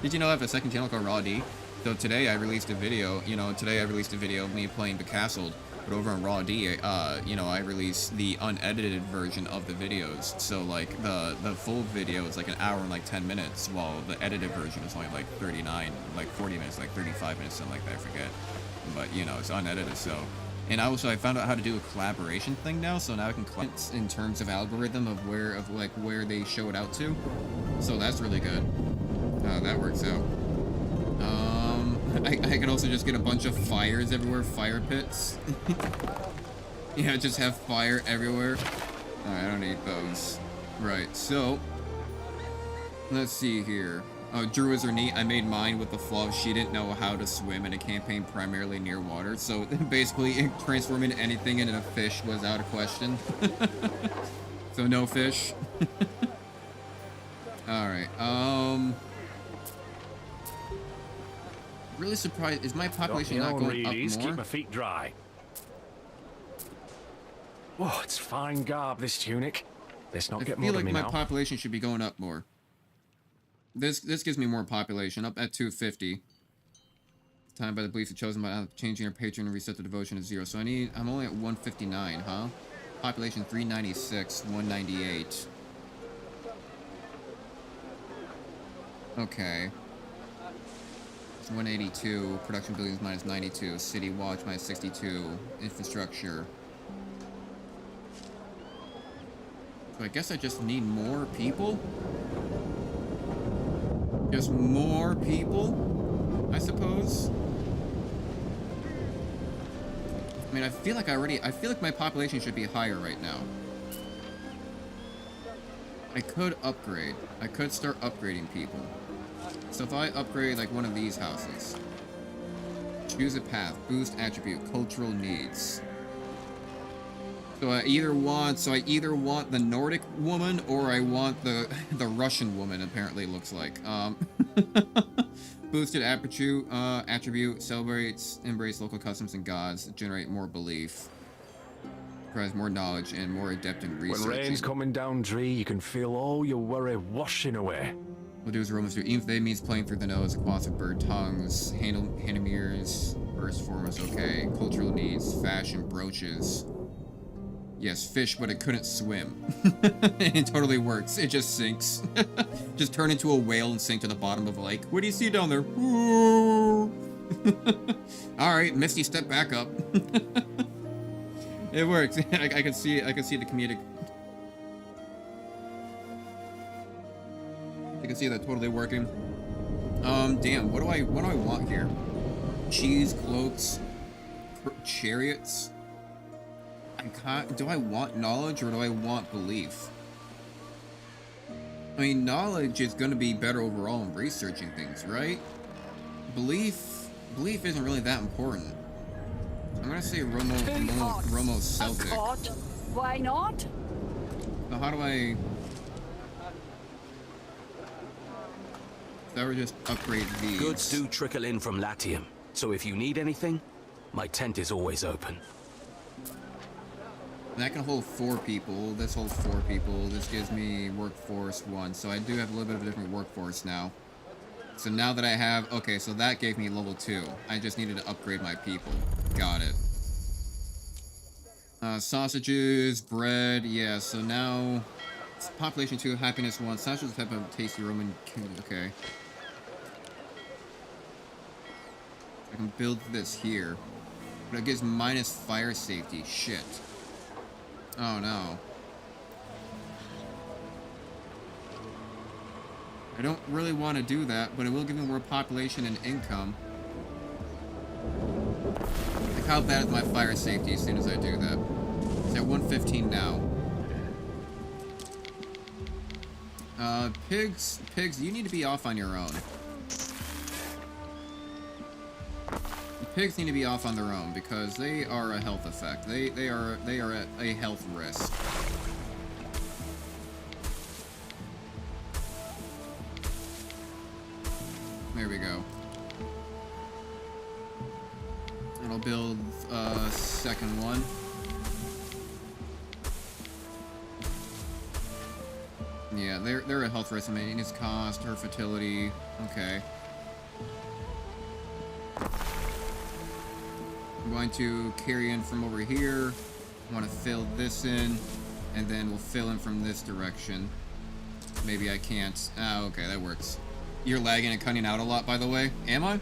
[SPEAKER 1] Did you know I have a second channel called Raw D? So today I released a video, of me playing Becastled, but over on Raw D, I released the unedited version of the videos. So, like, the full video is like an hour and like 10 minutes, while the edited version is only like 40 minutes, like 35 minutes, something like that, I forget. But, you know, it's unedited, so... And I found out how to do a collaboration thing now, so now I can collect in terms of algorithm of where they show it out to. So that's really good. That works out. I can also just get a bunch of fires everywhere, fire pits. Yeah, just have fire everywhere. Alright, I don't need those. Right, so let's see here. Oh, Druids are neat. I made mine with the flaw of she didn't know how to swim in a campaign primarily near water. So basically, transforming anything into a fish was out of question. So no fish. Alright, really surprised. Is my population not going up more?
[SPEAKER 3] Keep my feet dry. Whoa, it's fine garb, this tunic. Let's not get more
[SPEAKER 1] I feel
[SPEAKER 3] than
[SPEAKER 1] like
[SPEAKER 3] me
[SPEAKER 1] my
[SPEAKER 3] now.
[SPEAKER 1] population should be going up more. This gives me more population, up at 250. time by the beliefs chosen by changing your patron and reset the devotion to 0. So I'm only at 159, huh? Population 396, 198. Okay. 182, production buildings minus 92, city watch minus 62, infrastructure. So I guess I just need more people? Just more people, I suppose? I mean, I feel like my population should be higher right now. I could upgrade. I could start upgrading people. So if I upgrade like one of these houses, choose a path, boost attribute, cultural needs. So I either want the Nordic woman or I want the Russian woman. Apparently, it looks like. Boosted attribute celebrates, embrace local customs and gods, generate more belief, provides more knowledge and more adept in research.
[SPEAKER 3] When rain's coming down, Dree, you can feel all your worry washing away.
[SPEAKER 1] We'll do as Romans do. Even if they means playing through the nose, quads of bird tongues, Hanamirs, first foremost, okay. Cultural needs, fashion, brooches. Yes, fish, but it couldn't swim. It totally works. It just sinks. Just turn into a whale and sink to the bottom of a lake. What do you see down there? Alright, Misty, step back up. It works. I can see the comedic. I can see that totally working. Damn, what do I want here? Cheese, cloaks, chariots. Do I want knowledge or do I want belief? I mean, knowledge is going to be better overall in researching things, right? Belief isn't really that important. I'm gonna say Romo Celtic.
[SPEAKER 9] Why not?
[SPEAKER 1] So how do I? So I would just upgrade these.
[SPEAKER 2] Goods do trickle in from Latium, so if you need anything, my tent is always open.
[SPEAKER 1] That can hold 4 people. This holds 4 people. This gives me workforce 1. So I do have a little bit of a different workforce now. So now that I have... Okay, so that gave me level 2. I just needed to upgrade my people. Got it. Sausages, bread. Yeah, so now... Population 2, happiness 1. Sausages have a tasty Roman... Okay. I can build this here. But it gives minus fire safety. Shit. Oh no. I don't really want to do that, but it will give me more population and income. Like how bad is my fire safety as soon as I do that? It's at 115 now. Pigs, you need to be off on your own. Pigs need to be off on their own because they are a health effect. They are at a health risk. There we go. And I'll build a second one. Yeah, they're a health risk. Maintenance cost, her fertility. Okay. I'm going to carry in from over here. I want to fill this in, and then we'll fill in from this direction. Maybe I can't. Ah, okay, that works. You're lagging and cutting out a lot, by the way. Am I?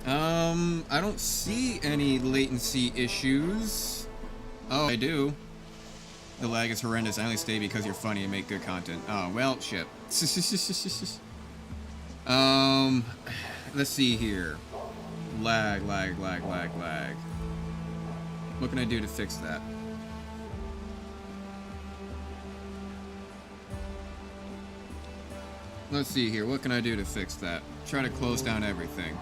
[SPEAKER 1] I don't see any latency issues. Oh, I do. The lag is horrendous. I only stay because you're funny and make good content. Oh, well, shit. Let's see here. Lag. What can I do to fix that? Let's see here. What can I do to fix that? Try to close down everything.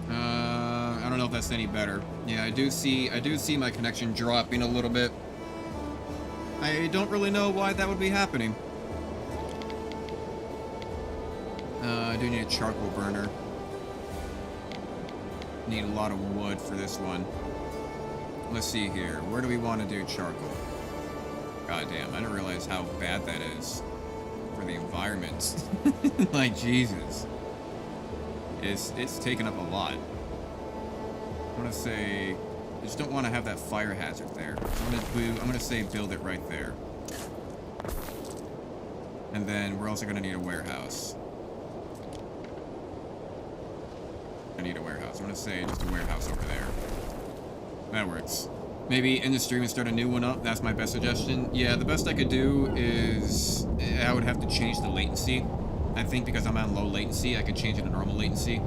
[SPEAKER 1] I don't know if that's any better. Yeah, I do see my connection dropping a little bit. I don't really know why that would be happening. I do need a charcoal burner. Need a lot of wood for this one. Let's see here. Where do we want to do charcoal? God damn, I didn't realize how bad that is. environment. Like, Jesus. It's taken up a lot. I'm gonna say, I just don't want to have that fire hazard there. I'm gonna say build it right there. And then we're also gonna need a warehouse. I need a warehouse. I'm gonna say just a warehouse over there. That works. Maybe end the stream and start a new one up. That's my best suggestion. Yeah, the best I could do is I would have to change the latency. I think because I'm on low latency, I could change it to normal latency.